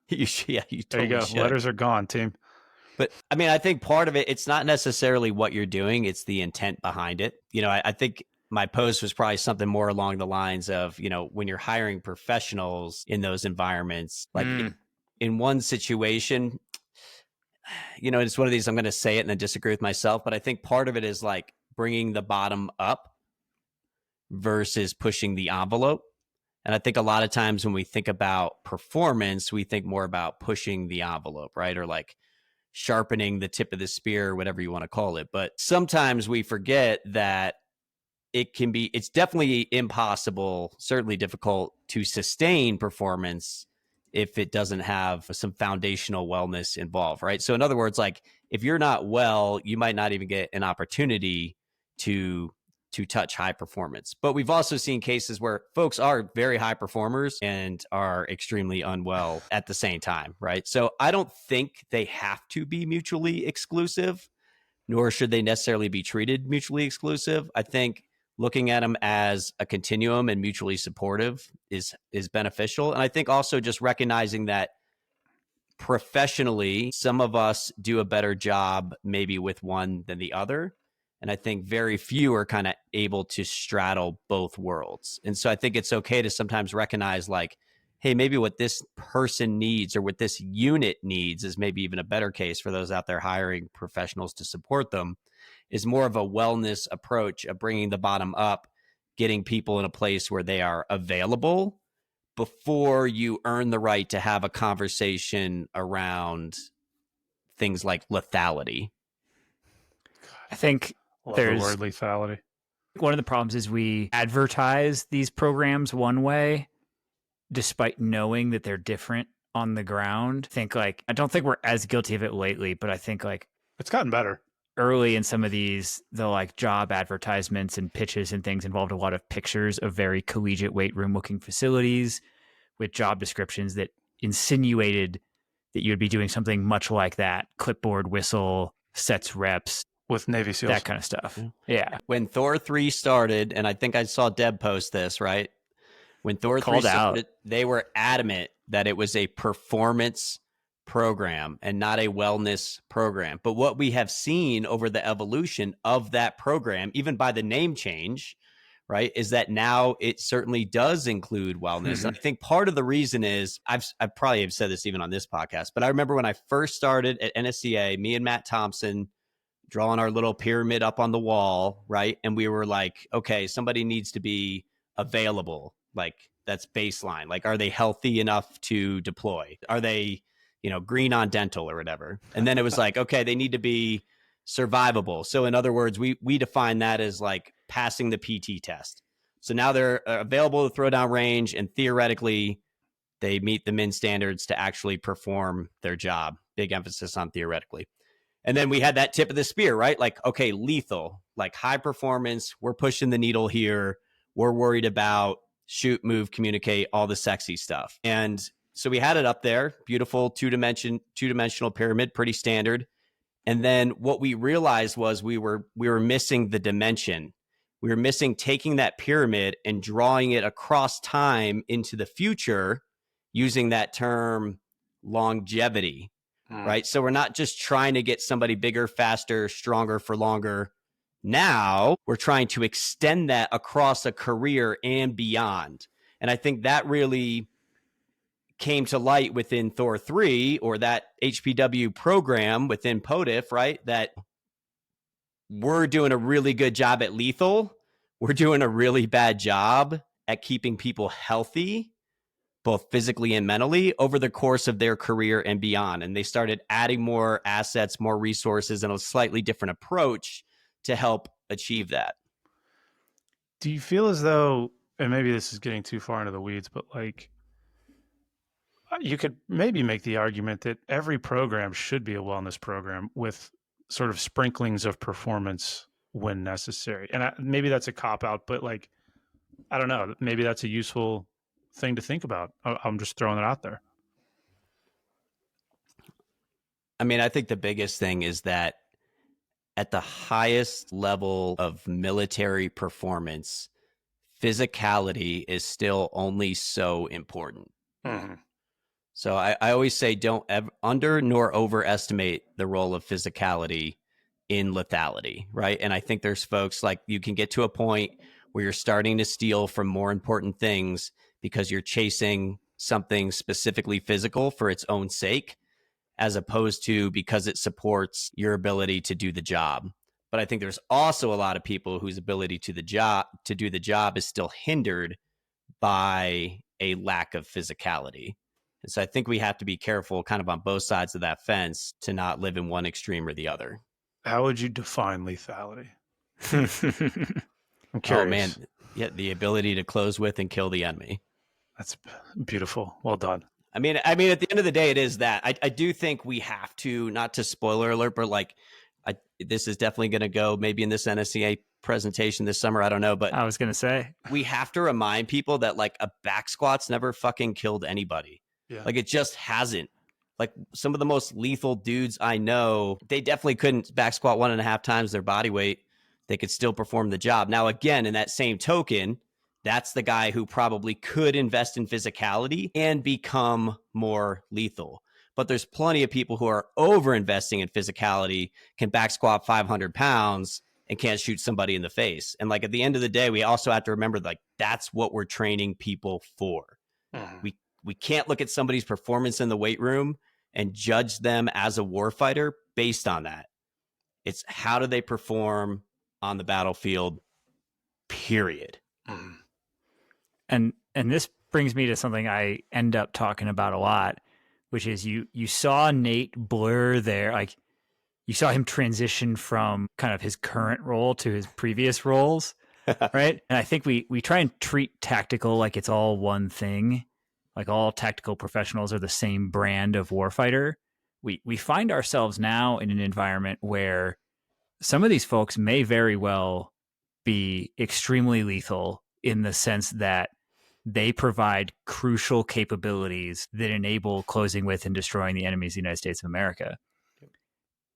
You should, yeah, you There totally you go. should. Letters are gone, team. But I mean, I think part of it, it's not necessarily what you're doing, it's the intent behind it. You know, I think my post was probably something more along the lines of, you know, when you're hiring professionals in those environments, like in one situation, you know, it's one of these, I'm going to say it and then disagree with myself, but I think part of it is like bringing the bottom up versus pushing the envelope. And I think a lot of times when we think about performance, we think more about pushing the envelope, right? Or like sharpening the tip of the spear, whatever you want to call it. But sometimes we forget that it's definitely impossible, certainly difficult to sustain performance if it doesn't have some foundational wellness involved, right? So in other words, like if you're not well, you might not even get an opportunity to touch high performance. But we've also seen cases where folks are very high performers and are extremely unwell at the same time, right? So I don't think they have to be mutually exclusive, nor should they necessarily be treated mutually exclusive. I think looking at them as a continuum and mutually supportive is beneficial. And I think also just recognizing that professionally, some of us do a better job maybe with one than the other. And I think very few are kind of able to straddle both worlds. And so I think it's okay to sometimes recognize like, hey, maybe what this person needs or what this unit needs is maybe even a better case for those out there hiring professionals to support them, is more of a wellness approach of bringing the bottom up, getting people in a place where they are available before you earn the right to have a conversation around things like lethality. I think Love there's the word lethality. one of the problems is we advertise these programs one way, despite knowing that they're different on the ground. I don't think we're as guilty of it lately, but I think like It's gotten better. early in some of these, the like job advertisements and pitches and things involved a lot of pictures of very collegiate weight room looking facilities with job descriptions that insinuated that you would be doing something much like that: clipboard, whistle, sets, reps, with Navy SEALs, that kind of stuff. Yeah. When Thor 3 started, and I think I saw Deb post this, right? When Thor 3 started, they were adamant that it was a performance program and not a wellness program. But what we have seen over the evolution of that program, even by the name change, right, is that now it certainly does include wellness. Mm-hmm. And I think part of the reason is, I probably have said this even on this podcast, but I remember when I first started at NSCA, me and Matt Thompson drawing our little pyramid up on the wall, right? And we were like, okay, somebody needs to be available. Like, that's baseline. Like, are they healthy enough to deploy? Are they, green on dental or whatever? And then it was like, okay, they need to be survivable. So in other words, we define that as like passing the PT test. So now they're available to throw down range, and theoretically they meet the min standards to actually perform their job. Big emphasis on theoretically. And then we had that tip of the spear, right? Like, okay, lethal, like high performance. We're pushing the needle here. We're worried about shoot, move, communicate, all the sexy stuff. And so we had it up there, beautiful two-dimensional pyramid, pretty standard. And then what we realized was we were missing the dimension. We were missing taking that pyramid and drawing it across time into the future using that term longevity, right? So we're not just trying to get somebody bigger, faster, stronger for longer. Now we're trying to extend that across a career and beyond. And I think that really came to light within Thor 3, or that HPW program within POTIF, right? That we're doing a really good job at lethal. We're doing a really bad job at keeping people healthy, both physically and mentally, over the course of their career and beyond. And they started adding more assets, more resources, and a slightly different approach to help achieve that. Do you feel as though, and maybe this is getting too far into the weeds, but like, you could maybe make the argument that every program should be a wellness program with sort of sprinklings of performance when necessary. And maybe that's a cop-out, but like, I don't know, maybe that's a useful thing to think about. I'm just throwing it out there. I mean, I think the biggest thing is that at the highest level of military performance, physicality is still only so important. Mm-hmm. So I always say don't under nor overestimate the role of physicality in lethality, right? And I think there's folks, like, you can get to a point where you're starting to steal from more important things because you're chasing something specifically physical for its own sake, as opposed to because it supports your ability to do the job. But I think there's also a lot of people whose ability to do the job is still hindered by a lack of physicality. And so I think we have to be careful kind of on both sides of that fence to not live in one extreme or the other. How would you define lethality? I'm curious. Oh, man. Yeah, the ability to close with and kill the enemy. That's beautiful. Well done. I mean, at the end of the day, it is that. I do think we have to, not to spoiler alert, but like, this is definitely going to go maybe in this NSCA presentation this summer. I don't know, but I was going to say, we have to remind people that like a back squat's never fucking killed anybody. Yeah. Like, it just hasn't. Like, some of the most lethal dudes I know, they definitely couldn't back squat 1.5 times their body weight. They could still perform the job. Now, again, in that same token, that's the guy who probably could invest in physicality and become more lethal. But there's plenty of people who are over investing in physicality, can back squat 500 pounds and can't shoot somebody in the face. And like, at the end of the day, we also have to remember, like, that's what we're training people for. Mm-hmm. We can't look at somebody's performance in the weight room and judge them as a warfighter based on that. It's how do they perform on the battlefield, period. Mm-hmm. And this brings me to something I end up talking about a lot, which is you saw Nate blur there, like you saw him transition from kind of his current role to his previous roles, right? And I think we try and treat tactical like it's all one thing, like all tactical professionals are the same brand of warfighter. We find ourselves now in an environment where some of these folks may very well be extremely lethal, in the sense that They provide crucial capabilities that enable closing with and destroying the enemies of the United States of America.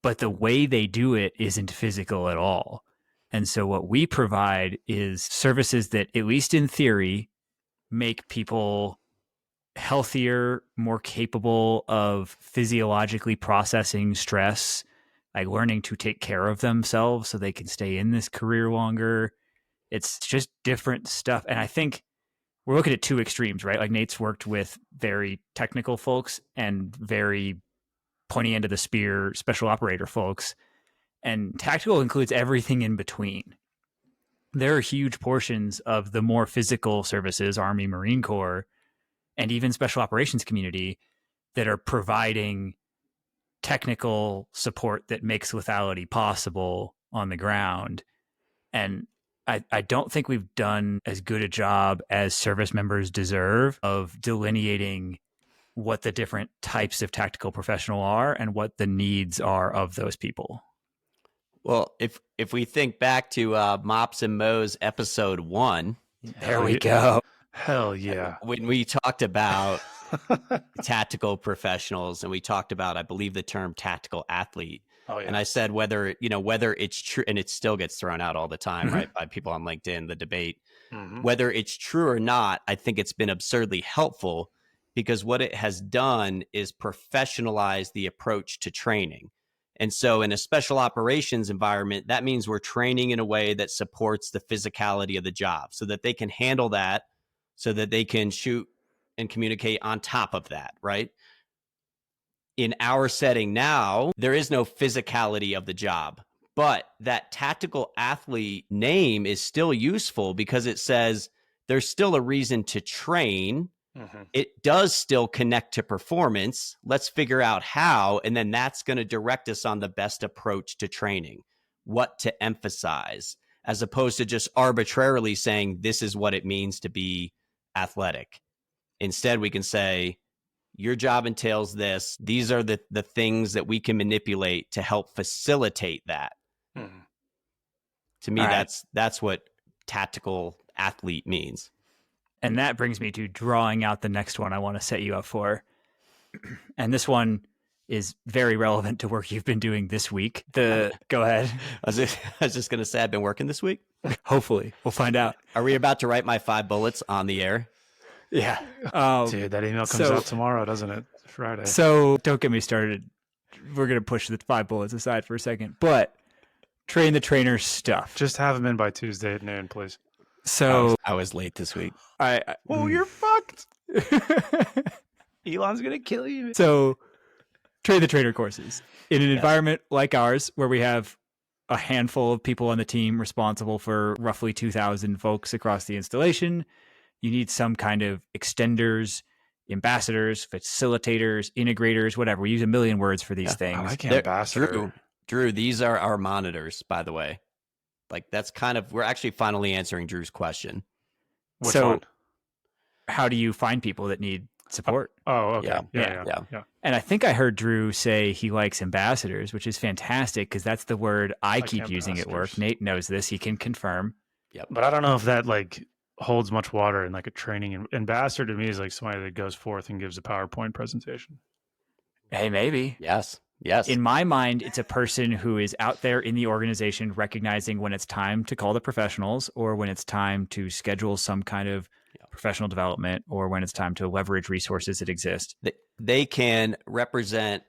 But the way they do it isn't physical at all. And so what we provide is services that, at least in theory, make people healthier, more capable of physiologically processing stress, like learning to take care of themselves so they can stay in this career longer. It's just different stuff. And I think we're looking at two extremes, right? Like Nate's worked with very technical folks and very pointy end of the spear special operator folks. And tactical includes everything in between. There are huge portions of the more physical services, Army, Marine Corps, and even special operations community that are providing technical support that makes lethality possible on the ground. And I don't think we've done as good a job as service members deserve of delineating what the different types of tactical professional are and what the needs are of those people. Well, if we think back to Mops and Mo's episode 1, there we go. Hell yeah. When we talked about tactical professionals and we talked about, I believe, the term tactical athlete. Oh, yeah. And I said whether it's true, and it still gets thrown out all the time, right, by people on LinkedIn, the debate, whether it's true or not, I think it's been absurdly helpful because what it has done is professionalize the approach to training. And so in a special operations environment, that means we're training in a way that supports the physicality of the job so that they can handle that, so that they can shoot and communicate on top of that, right? In our setting now, there is no physicality of the job, but that tactical athlete name is still useful because it says there's still a reason to train. It does still connect to performance. Let's figure out how, and then that's going to direct us on the best approach to training, what to emphasize, as opposed to just arbitrarily saying this is what it means to be athletic. Instead, we can say, your job entails this. These are the things that we can manipulate to help facilitate that. To me, that's what tactical athlete means. And that brings me to drawing out the next one I want to set you up for. And this one is very relevant to work you've been doing this week. Go ahead. I was just going to say I've been working this week. Hopefully. We'll find out. Are we about to write my 5 bullets on the air? Yeah. Dude, that email comes out tomorrow, doesn't it? Friday. So don't get me started. We're going to push the 5 bullets aside for a second. But train the trainer stuff. Just have them in by Tuesday at noon, please. So I was late this week. You're fucked. Elon's going to kill you. So train the trainer courses in an environment like ours where we have a handful of people on the team responsible for roughly 2,000 folks across the installation. You need some kind of extenders, ambassadors, facilitators, integrators, whatever. We use a million words for these things. I like ambassador. Drew, these are our monitors, by the way. Like that's we're actually finally answering Drew's question. Which one? How do you find people that need support? Oh, okay. Yeah. And I think I heard Drew say he likes ambassadors, which is fantastic because that's the word I keep using at work. Nate knows this. He can confirm. Yep. But I don't know if that holds much water in like a training. Ambassador to me is like somebody that goes forth and gives a PowerPoint presentation. Hey, maybe. Yes. In my mind, it's a person who is out there in the organization recognizing when it's time to call the professionals or when it's time to schedule some kind of professional development or when it's time to leverage resources that exist. They can represent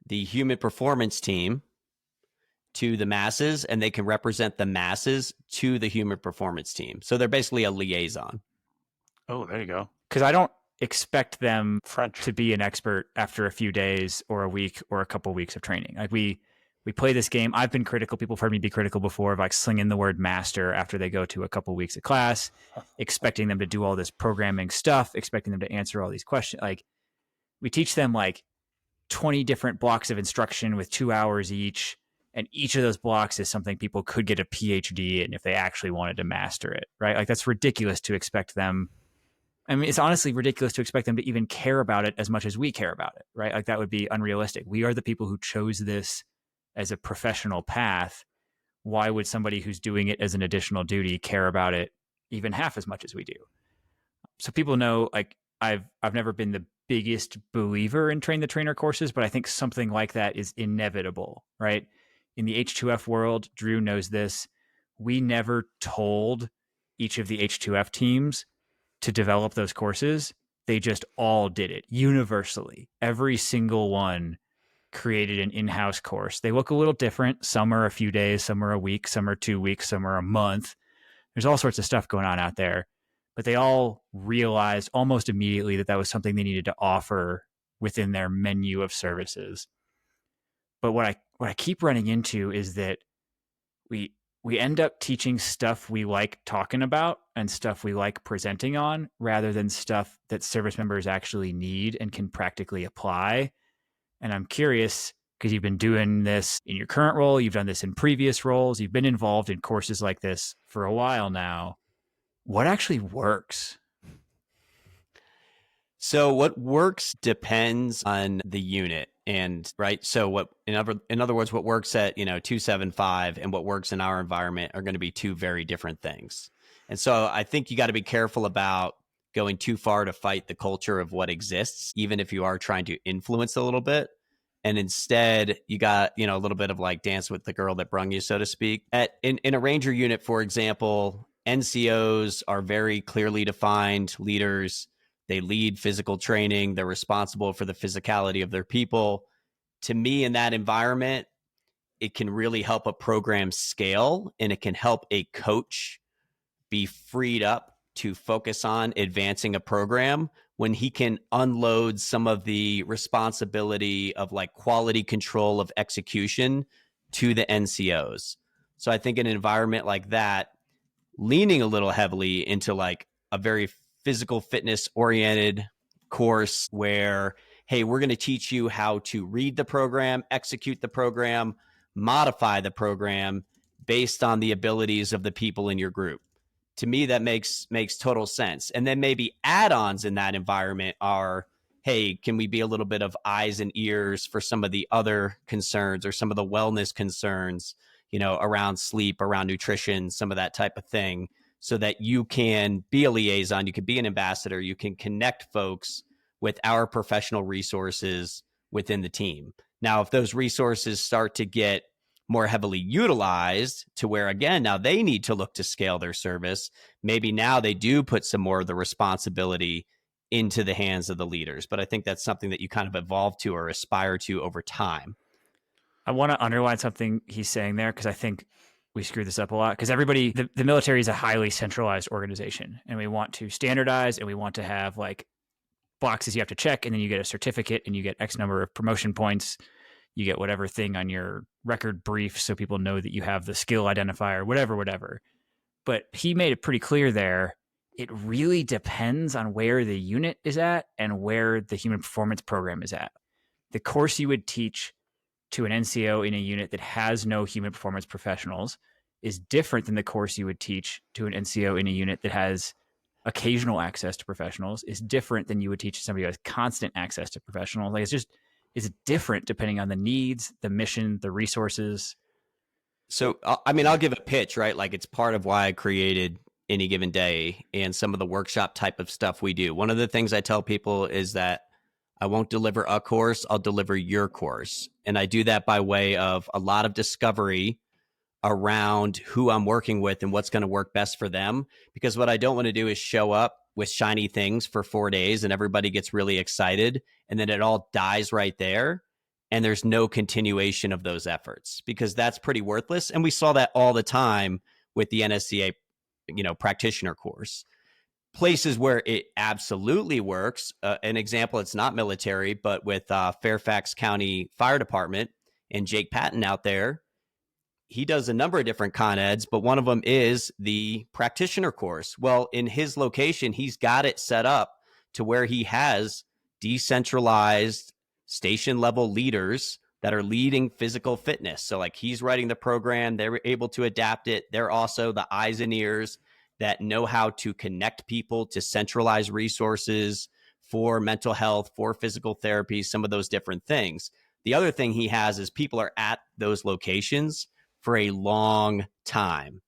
the human performance team to the masses and they can represent the masses to the human performance team. So they're basically a liaison. Oh, there you go. Because I don't expect them to be an expert after a few days or a week or a couple weeks of training. Like we play this game. I've been critical. People have heard me be critical before of like slinging the word master after they go to a couple weeks of class, expecting them to do all this programming stuff, expecting them to answer all these questions. Like we teach them like 20 different blocks of instruction with 2 hours each. And each of those blocks is something people could get a PhD in if they actually wanted to master it, right? Like that's ridiculous to expect them. I mean, it's honestly ridiculous to expect them to even care about it as much as we care about it, right? Like that would be unrealistic. We are the people who chose this as a professional path. Why would somebody who's doing it as an additional duty care about it even half as much as we do? so people know, like, I've never been the biggest believer in train the trainer courses, but I think something like that is inevitable, right? In the H2F world, Drew knows this. We never told each of the H2F teams to develop those courses. They just all did it universally. Every single one created an in-house course. They look a little different. Some are a few days, some are a week, some are 2 weeks, some are a month. There's all sorts of stuff going on out there, but they all realized almost immediately that that was something they needed to offer within their menu of services. But what I keep running into is that we end up teaching stuff we like talking about and stuff we like presenting on, rather than stuff that service members actually need and can practically apply. And I'm curious, because you've been doing this in your current role, you've done this in previous roles, you've been involved in courses like this for a while now. What actually works? So what works depends on the unit. And right. So what, in other words, what works at, 275 and what works in our environment are going to be two very different things. And so I think you got to be careful about going too far to fight the culture of what exists, even if you are trying to influence a little bit. And instead you got, a little bit of like dance with the girl that brung you, so to speak. In a Ranger unit, for example, NCOs are very clearly defined leaders. They lead physical training. They're responsible for the physicality of their people. To me, in that environment, it can really help a program scale, and it can help a coach be freed up to focus on advancing a program when he can unload some of the responsibility of like quality control of execution to the NCOs. So I think in an environment like that, leaning a little heavily into like a very physical fitness oriented course where, hey, we're going to teach you how to read the program, execute the program, modify the program based on the abilities of the people in your group. To me, that makes total sense. And then maybe add-ons in that environment are, hey, can we be a little bit of eyes and ears for some of the other concerns or some of the wellness concerns, around sleep, around nutrition, some of that type of thing, so that you can be a liaison, you can be an ambassador, you can connect folks with our professional resources within the team. Now, if those resources start to get more heavily utilized to where, again, now they need to look to scale their service, maybe now they do put some more of the responsibility into the hands of the leaders. But I think that's something that you kind of evolve to or aspire to over time. I want to underline something he's saying there, because I think we screw this up a lot, because the military is a highly centralized organization, and we want to standardize, and we want to have like boxes you have to check, and then you get a certificate and you get X number of promotion points. You get whatever thing on your record brief so people know that you have the skill identifier, whatever. But he made it pretty clear there. It really depends on where the unit is at and where the human performance program is at. The course you would teach to an NCO in a unit that has no human performance professionals is different than the course you would teach to an NCO in a unit that has occasional access to professionals, is different than you would teach somebody who has constant access to professionals. Like, it's different depending on the needs, the mission, the resources. So, I'll give a pitch, right? Like, it's part of why I created Any Given Day and some of the workshop type of stuff we do. One of the things I tell people is that I won't deliver a course, I'll deliver your course. And I do that by way of a lot of discovery around who I'm working with and what's going to work best for them. Because what I don't want to do is show up with shiny things for 4 days and everybody gets really excited and then it all dies right there. And there's no continuation of those efforts, because that's pretty worthless. And we saw that all the time with the NSCA, practitioner course. Places where it absolutely works. An example, it's not military, but with Fairfax County Fire Department and Jake Patton out there, he does a number of different con eds, but one of them is the practitioner course. Well, in his location, he's got it set up to where he has decentralized station level leaders that are leading physical fitness. So like, he's writing the program, they're able to adapt it. They're also the eyes and ears that know how to connect people to centralized resources for mental health, for physical therapy, some of those different things. The other thing he has is people are at those locations for a long time.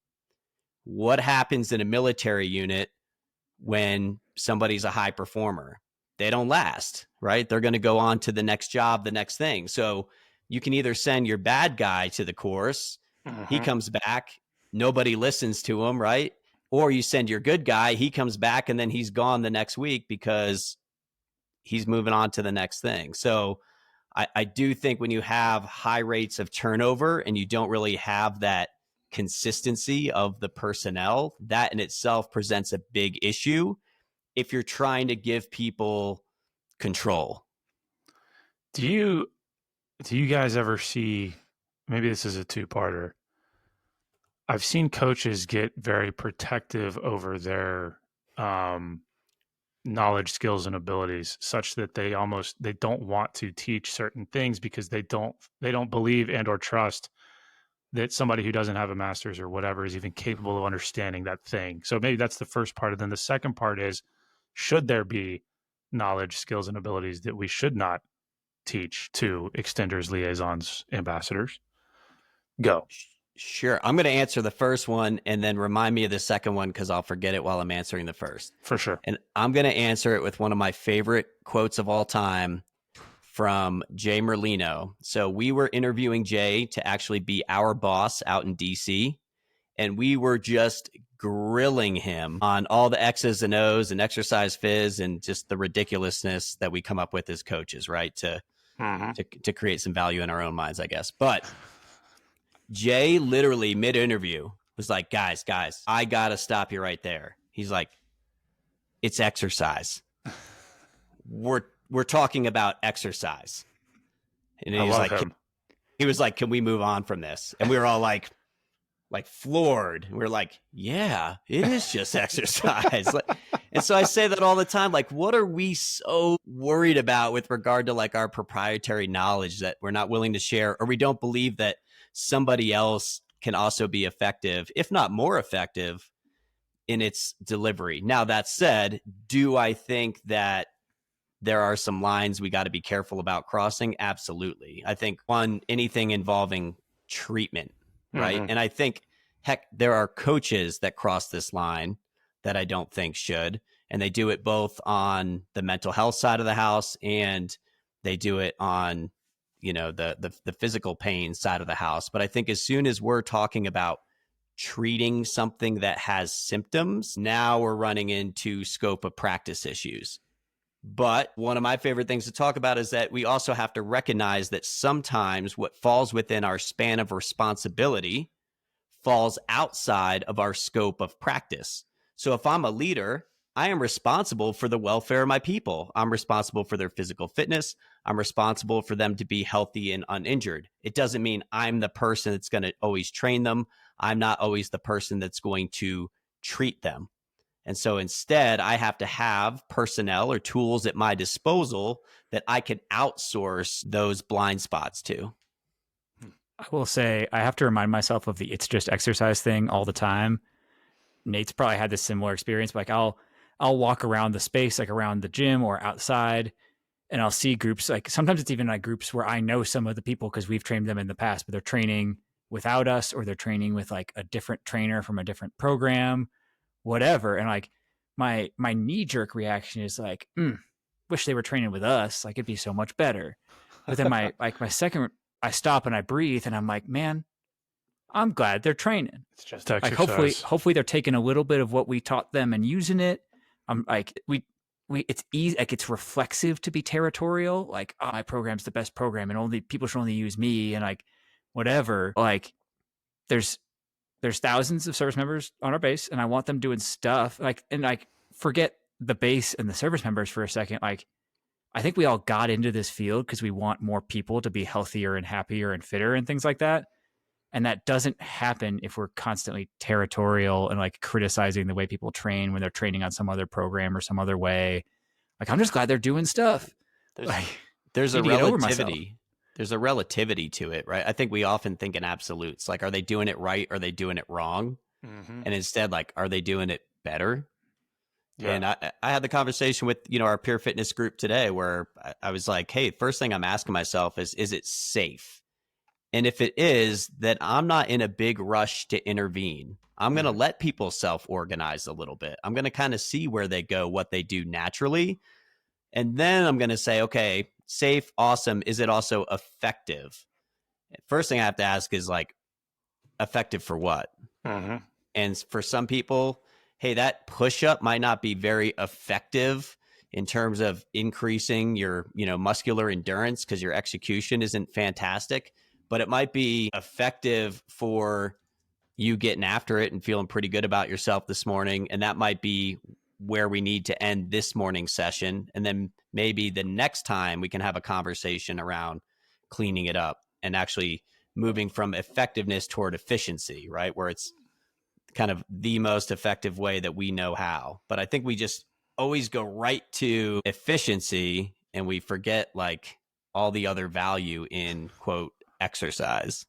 What happens in a military unit when somebody's a high performer, they don't last, right? They're going to go on to the next job, the next thing. So you can either send your bad guy to the course, he comes back, nobody listens to him, right? Or you send your good guy, he comes back, and then he's gone the next week because he's moving on to the next thing. So I do think when you have high rates of turnover and you don't really have that consistency of the personnel, that in itself presents a big issue if you're trying to give people control. Do you guys ever see, maybe this is a two-parter, I've seen coaches get very protective over their knowledge, skills, and abilities, such that they don't want to teach certain things because they don't believe and or trust that somebody who doesn't have a master's or whatever is even capable of understanding that thing. So maybe that's the first part. And then the second part is, should there be knowledge, skills, and abilities that we should not teach to extenders, liaisons, ambassadors? Go. Sure. I'm going to answer the first one and then remind me of the second one because I'll forget it while I'm answering the first. For sure. And I'm going to answer it with one of my favorite quotes of all time from Jay Merlino. So we were interviewing Jay to actually be our boss out in DC, and we were just grilling him on all the X's and O's and exercise phys and just the ridiculousness that we come up with as coaches, right? To create some value in our own minds, I guess. But Jay literally mid-interview was like, guys, I got to stop you right there. He's like, it's exercise. We're talking about exercise. And he was like, can we move on from this? And we were all like floored. We were like, yeah, it is just exercise. And so I say that all the time. Like, what are we so worried about with regard to like our proprietary knowledge that we're not willing to share, or we don't believe that somebody else can also be effective, if not more effective, in its delivery? Now, that said, do I think that there are some lines we got to be careful about crossing? Absolutely. I think anything involving treatment, right? And I think, heck, there are coaches that cross this line that I don't think should, and they do it both on the mental health side of the house and they do it on the physical pain side of the house. But I think as soon as we're talking about treating something that has symptoms, now we're running into scope of practice issues. But one of my favorite things to talk about is that we also have to recognize that sometimes what falls within our span of responsibility falls outside of our scope of practice. So if I'm a leader, I am responsible for the welfare of my people. I'm responsible for their physical fitness. I'm responsible for them to be healthy and uninjured. It doesn't mean I'm the person that's going to always train them. I'm not always the person that's going to treat them. And so instead, I have to have personnel or tools at my disposal that I can outsource those blind spots to. I will say I have to remind myself of the it's just exercise thing all the time. Nate's probably had this similar experience. Like I'll walk around the space, like around the gym or outside, and I'll see groups. Like sometimes it's even like groups where I know some of the people because we've trained them in the past, but they're training without us, or they're training with like a different trainer from a different program, whatever. And like my knee jerk reaction is like, wish they were training with us. Like it'd be so much better. But then my second, I stop and I breathe and I'm like, man, I'm glad they're training. It's just exercise. Like hopefully they're taking a little bit of what we taught them and using it. I'm like, it's easy. Like it's reflexive to be territorial. Like, oh, my program's the best program and people should only use me and like whatever. Like there's thousands of service members on our base and I want them doing stuff and forget the base and the service members for a second. Like, I think we all got into this field because we want more people to be healthier and happier and fitter and things like that. And that doesn't happen if we're constantly territorial and like criticizing the way people train when they're training on some other program or some other way. Like, I'm just glad they're doing stuff. There's a relativity. There's a relativity to it, right? I think we often think in absolutes, like, are they doing it right? Are they doing it wrong? And instead, like, are they doing it better? Yeah. And I had the conversation with, our peer fitness group today where I was like, hey, first thing I'm asking myself is it safe? And if it is, then I'm not in a big rush to intervene. I'm going to let people self-organize a little bit. I'm going to kind of see where they go, what they do naturally. And then I'm going to say, okay, safe, awesome. Is it also effective? First thing I have to ask is like, effective for what? And for some people, hey, that push-up might not be very effective in terms of increasing your, muscular endurance because your execution isn't fantastic, but it might be effective for you getting after it and feeling pretty good about yourself this morning. And that might be where we need to end this morning's session. And then maybe the next time we can have a conversation around cleaning it up and actually moving from effectiveness toward efficiency, right? Where it's kind of the most effective way that we know how. But I think we just always go right to efficiency and we forget like all the other value in quote exercise.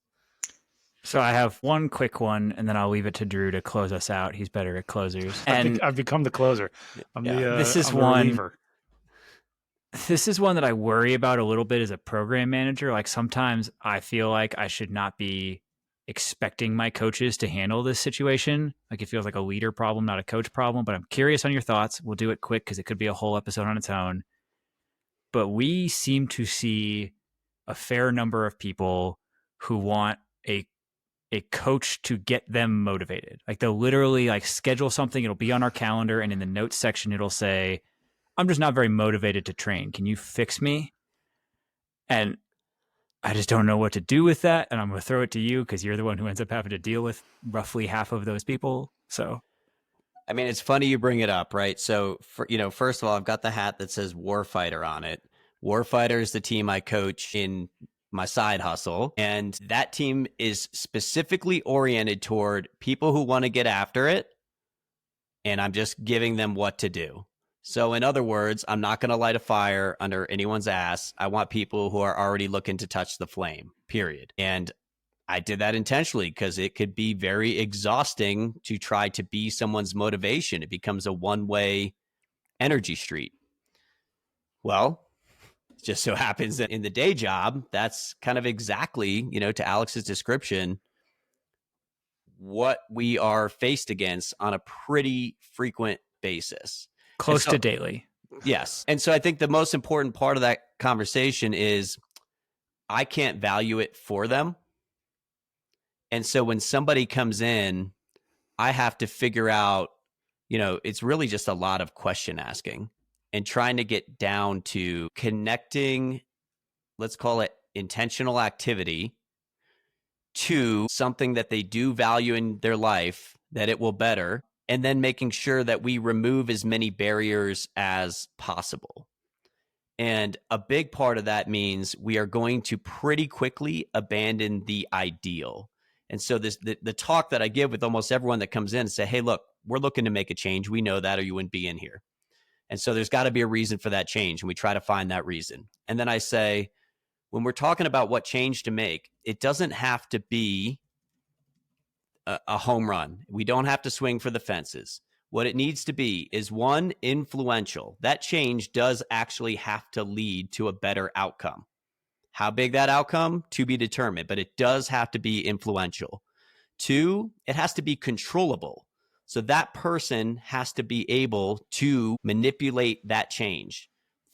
So I have one quick one, and then I'll leave it to Drew to close us out. He's better at closers. And I've become the closer. I'm this is I'm the one. reliever. This is one that I worry about a little bit as a program manager. Like sometimes I feel like I should not be expecting my coaches to handle this situation. Like it feels like a leader problem, not a coach problem. But I'm curious on your thoughts. We'll do it quick because it could be a whole episode on its own. But we seem to see a fair number of people who want a coach to get them motivated. Like they'll literally like schedule something. It'll be on our calendar. And in the notes section, it'll say, I'm just not very motivated to train. Can you fix me? And I just don't know what to do with that. And I'm going to throw it to you because you're the one who ends up having to deal with roughly half of those people. So, I mean, it's funny you bring it up, right? So, first of all, I've got the hat that says Warfighter on it. Warfighter is the team I coach in my side hustle. And that team is specifically oriented toward people who want to get after it. And I'm just giving them what to do. So in other words, I'm not going to light a fire under anyone's ass. I want people who are already looking to touch the flame, period. And I did that intentionally because it could be very exhausting to try to be someone's motivation. It becomes a one-way energy street. Well, just so happens that in the day job, that's kind of exactly, to Alex's description, what we are faced against on a pretty frequent basis. Close to daily. Yes. And so I think the most important part of that conversation is I can't value it for them. And so when somebody comes in, I have to figure out, it's really just a lot of question asking and trying to get down to connecting, let's call it intentional activity, to something that they do value in their life, that it will better, and then making sure that we remove as many barriers as possible. And a big part of that means we are going to pretty quickly abandon the ideal. And so the talk that I give with almost everyone that comes in and say, hey, look, we're looking to make a change. We know that, or you wouldn't be in here. And so there's got to be a reason for that change. And we try to find that reason. And then I say, when we're talking about what change to make, it doesn't have to be a home run. We don't have to swing for the fences. What it needs to be is one, influential. That change does actually have to lead to a better outcome. How big that outcome, to be determined, but it does have to be influential. Two, it has to be controllable. So that person has to be able to manipulate that change.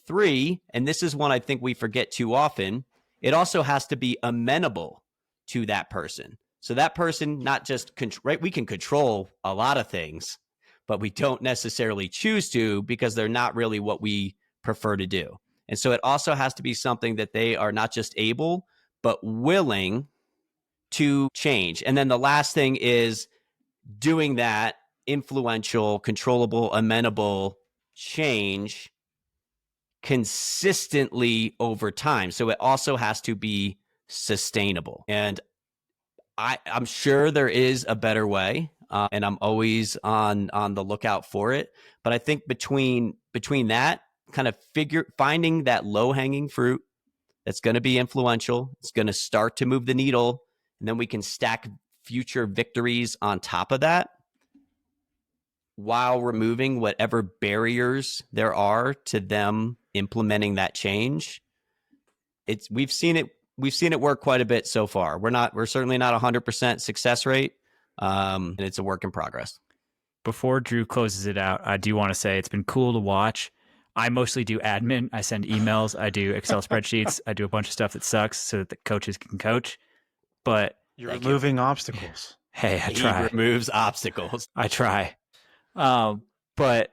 Three, and this is one I think we forget too often, it also has to be amenable to that person. So that person, not just, right, we can control a lot of things, but we don't necessarily choose to because they're not really what we prefer to do. And so it also has to be something that they are not just able, but willing to change. And then the last thing is doing that influential, controllable, amenable change consistently over time. So it also has to be sustainable. And I'm sure there is a better way, and I'm always on the lookout for it. But I think between that, kind of finding that low-hanging fruit that's going to be influential, it's going to start to move the needle, and then we can stack future victories on top of that while removing whatever barriers there are to them implementing that change. We've seen it we've seen it work quite a bit so far. We're certainly not 100% success rate, and it's a work in progress. Before Drew closes it out, I do want to say it's been cool to watch. I mostly do admin. I send emails. I do Excel spreadsheets. I do a bunch of stuff that sucks so that the coaches can coach. But You're removing obstacles. Hey, I try. He removes obstacles. I try. But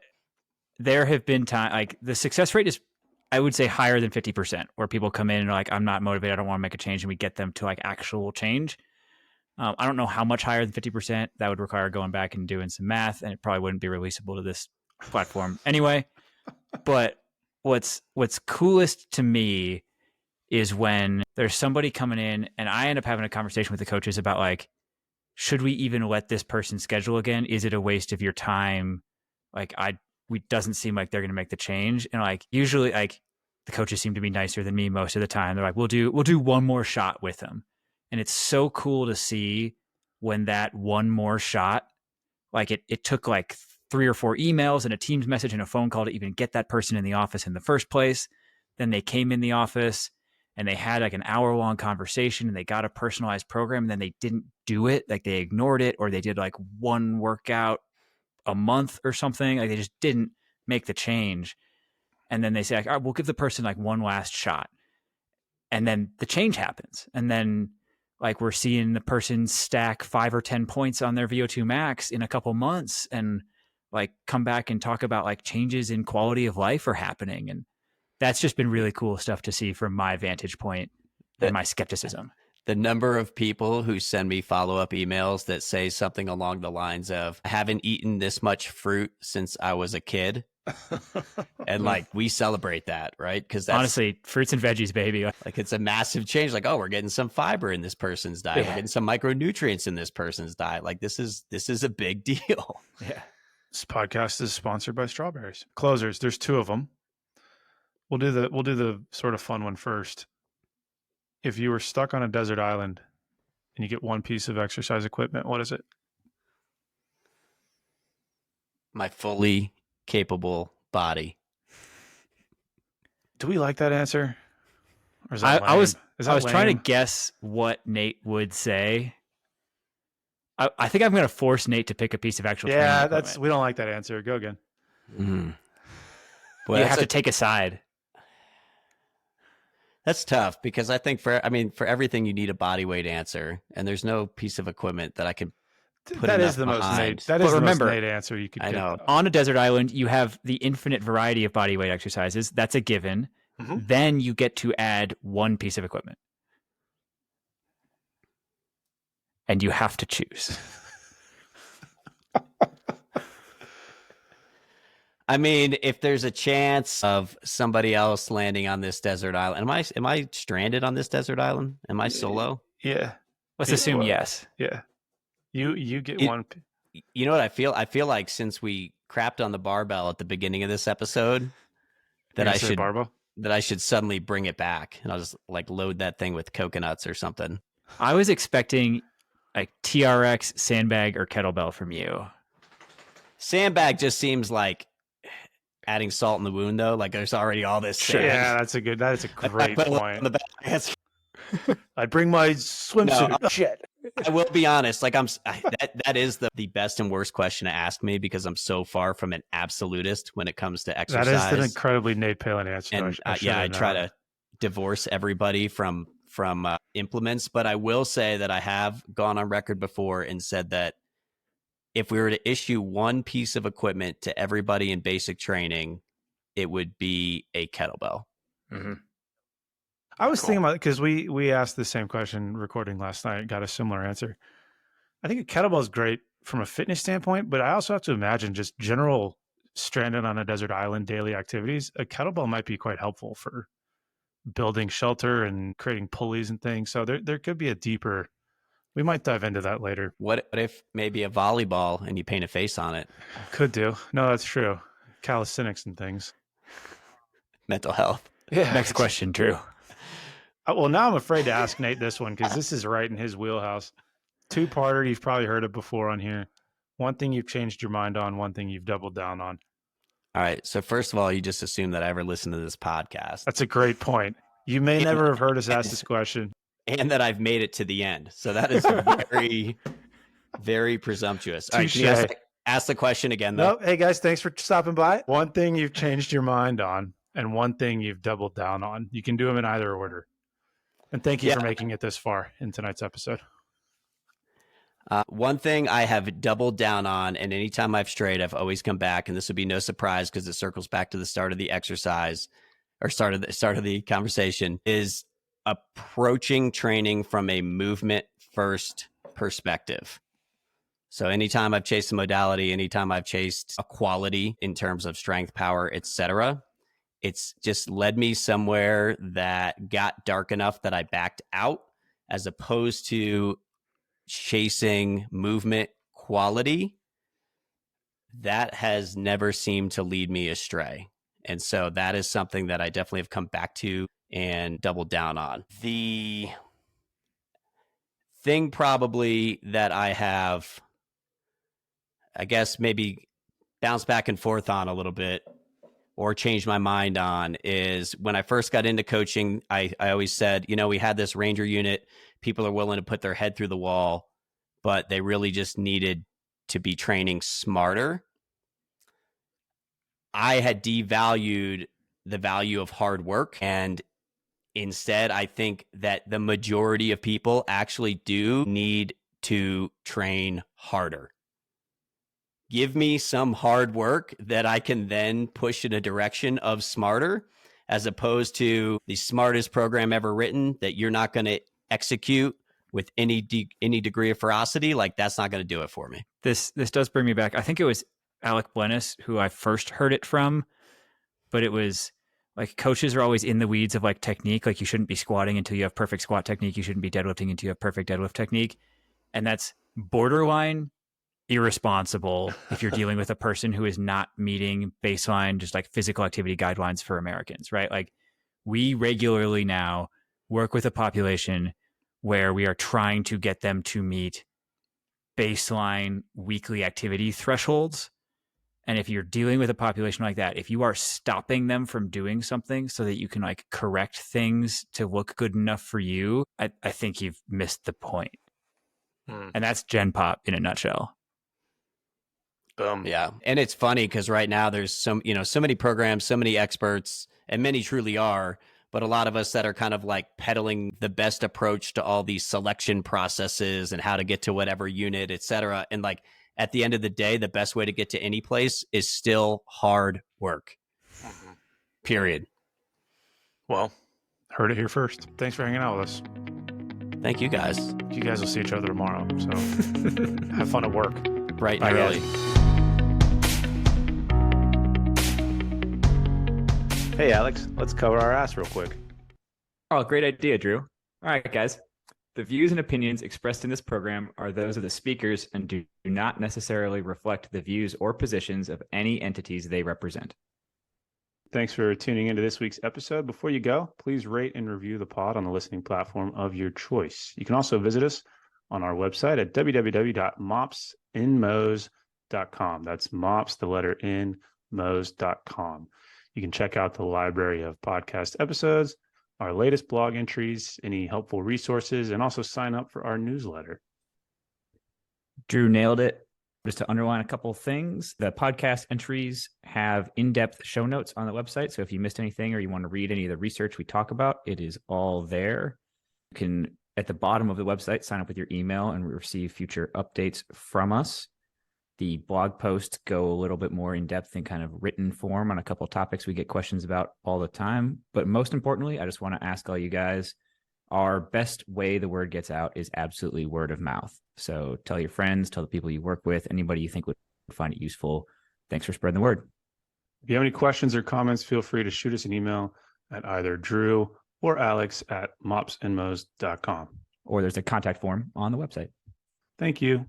there have been times, like the success rate is, I would say, higher than 50%, where people come in and are like, I'm not motivated. I don't want to make a change. And we get them to like actual change. I don't know how much higher than 50%. That would require going back and doing some math, and it probably wouldn't be releasable to this platform anyway. But what's coolest to me is when there's somebody coming in and I end up having a conversation with the coaches about like, should we even let this person schedule again? Is it a waste of your time? Like we doesn't seem like they're going to make the change. And like, usually like the coaches seem to be nicer than me most of the time. They're like, we'll do one more shot with them. And it's so cool to see when that one more shot, like it took like 3 or 4 emails and a Teams message and a phone call to even get that person in the office in the first place. Then they came in the office and they had like an hour-long conversation and they got a personalized program, and then they didn't do it. Like they ignored it, or they did like one workout a month or something. Like they just didn't make the change. And then they say like, all right, we'll give the person like one last shot. And then the change happens. And then like we're seeing the person stack 5 or 10 points on their VO2 max in a couple months and like come back and talk about like changes in quality of life are happening. And that's just been really cool stuff to see from my vantage point and my skepticism. The number of people who send me follow-up emails that say something along the lines of, I haven't eaten this much fruit since I was a kid. And like, we celebrate that, right? Because honestly, fruits and veggies, baby. Like it's a massive change. Like, oh, we're getting some fiber in this person's diet. Yeah. We're getting some micronutrients in this person's diet. Like this is a big deal. Yeah. This podcast is sponsored by strawberries. Closers. There's 2 of them. We'll do the sort of fun one first. If you were stuck on a desert island and you get one piece of exercise equipment, what is it? My fully capable body. Do we like that answer? Or is that I was lame? trying to guess what Nate would say. I think I'm going to force Nate to pick a piece of actual training equipment. We don't like that answer. Go again. Well, you have to take a side. That's tough because I think for everything you need a body weight answer, and there's no piece of equipment that I could put That enough is the most behind. Nate. That is the remember, most Nate answer you could I get. know. On a desert island, you have the infinite variety of body weight exercises. That's a given. Mm-hmm. Then you get to add one piece of equipment. And you have to choose. I mean, if there's a chance of somebody else landing on this desert island, am I stranded on this desert island? Am I solo? Yeah. Let's assume yes. Yeah. You get one. You know what I feel? I feel like since we crapped on the barbell at the beginning of this episode, that I should suddenly bring it back, and I'll just like load that thing with coconuts or something. I was expecting like TRX, sandbag, or kettlebell from you. Sandbag just seems like adding salt in the wound, though. Like there's already all this. Sure. Yeah, that is a great point. I bring my swimsuit. No, shit. I will be honest. Like that is the best and worst question to ask me because I'm so far from an absolutist when it comes to exercise. That is an incredibly Nate Palin answer. And I try to divorce everybody from implements, but I will say that I have gone on record before and said that if we were to issue one piece of equipment to everybody in basic training, it would be a kettlebell. Mm-hmm. I was thinking about it because we asked the same question recording last night, got a similar answer. I think a kettlebell is great from a fitness standpoint, but I also have to imagine just general stranded on a desert island daily activities. A kettlebell might be quite helpful for building shelter and creating pulleys and things. So there could be a deeper. We might dive into that later. What if maybe a volleyball and you paint a face on it? Could do. No, that's true. Calisthenics and things. Mental health. Yeah. Next question, Drew. Well, now I'm afraid to ask Nate this one because this is right in his wheelhouse. 2-parter, you've probably heard it before on here. One thing you've changed your mind on, one thing you've doubled down on. All right. So first of all, you just assume that I ever listen to this podcast. That's a great point. You may never have heard us ask this question. And that I've made it to the end. So that is very, very presumptuous. All right, can you ask the question again, though? No, hey guys, thanks for stopping by. One thing you've changed your mind on, and one thing you've doubled down on. You can do them in either order. And thank you for making it this far in tonight's episode. One thing I have doubled down on, and anytime I've strayed, I've always come back, and this would be no surprise because it circles back to the start of the exercise or start of the conversation, is approaching training from a movement first perspective. So anytime I've chased a modality, anytime I've chased a quality in terms of strength, power, etc., it's just led me somewhere that got dark enough that I backed out, as opposed to chasing movement quality. That has never seemed to lead me astray. And so that is something that I definitely have come back to and doubled down on. The thing probably that I have, I guess, maybe bounced back and forth on a little bit or changed my mind on is when I first got into coaching, I always said, we had this Ranger unit. People are willing to put their head through the wall, but they really just needed to be training smarter. I had devalued the value of hard work. And instead, I think that the majority of people actually do need to train harder. Give me some hard work that I can then push in a direction of smarter, as opposed to the smartest program ever written that you're not going to execute with any degree of ferocity. Like, that's not going to do it for me. This does bring me back. I think it was Alec Blennis who I first heard it from, but it was like, coaches are always in the weeds of like technique. Like, you shouldn't be squatting until you have perfect squat technique. You shouldn't be deadlifting until you have perfect deadlift technique. And that's borderline irresponsible if you're dealing with a person who is not meeting baseline, just like physical activity guidelines for Americans, right? Like, we regularly now work with a population where we are trying to get them to meet baseline weekly activity thresholds. And if you're dealing with a population like that, if you are stopping them from doing something so that you can like correct things to look good enough for you, I think you've missed the point. And that's Gen Pop in a nutshell. Boom. Yeah. And it's funny because right now there's so many programs, so many experts, and many truly are, but a lot of us that are kind of like peddling the best approach to all these selection processes and how to get to whatever unit, et cetera. And like, at the end of the day, the best way to get to any place is still hard work. Period. Well, heard it here first. Thanks for hanging out with us. Thank you guys. You guys will see each other tomorrow. So have fun at work. Bright and early. Hey, Alex, let's cover our ass real quick. Oh, great idea, Drew. All right, guys. The views and opinions expressed in this program are those of the speakers and do not necessarily reflect the views or positions of any entities they represent. Thanks for tuning into this week's episode. Before you go, please rate and review the pod on the listening platform of your choice. You can also visit us on our website at www.mopsinmos.com. That's mops, the letter N, mos.com. You can check out the library of podcast episodes, our latest blog entries, any helpful resources, and also sign up for our newsletter. Drew nailed it. Just to underline a couple of things, the podcast entries have in-depth show notes on the website. So if you missed anything or you want to read any of the research we talk about, it is all there. You can, at the bottom of the website, sign up with your email and receive future updates from us. The blog posts go a little bit more in depth in kind of written form on a couple of topics we get questions about all the time. But most importantly, I just want to ask all you guys, our best way the word gets out is absolutely word of mouth. So tell your friends, tell the people you work with, anybody you think would find it useful. Thanks for spreading the word. If you have any questions or comments, feel free to shoot us an email at either Drew or Alex at mopsinmos.com. Or there's a contact form on the website. Thank you.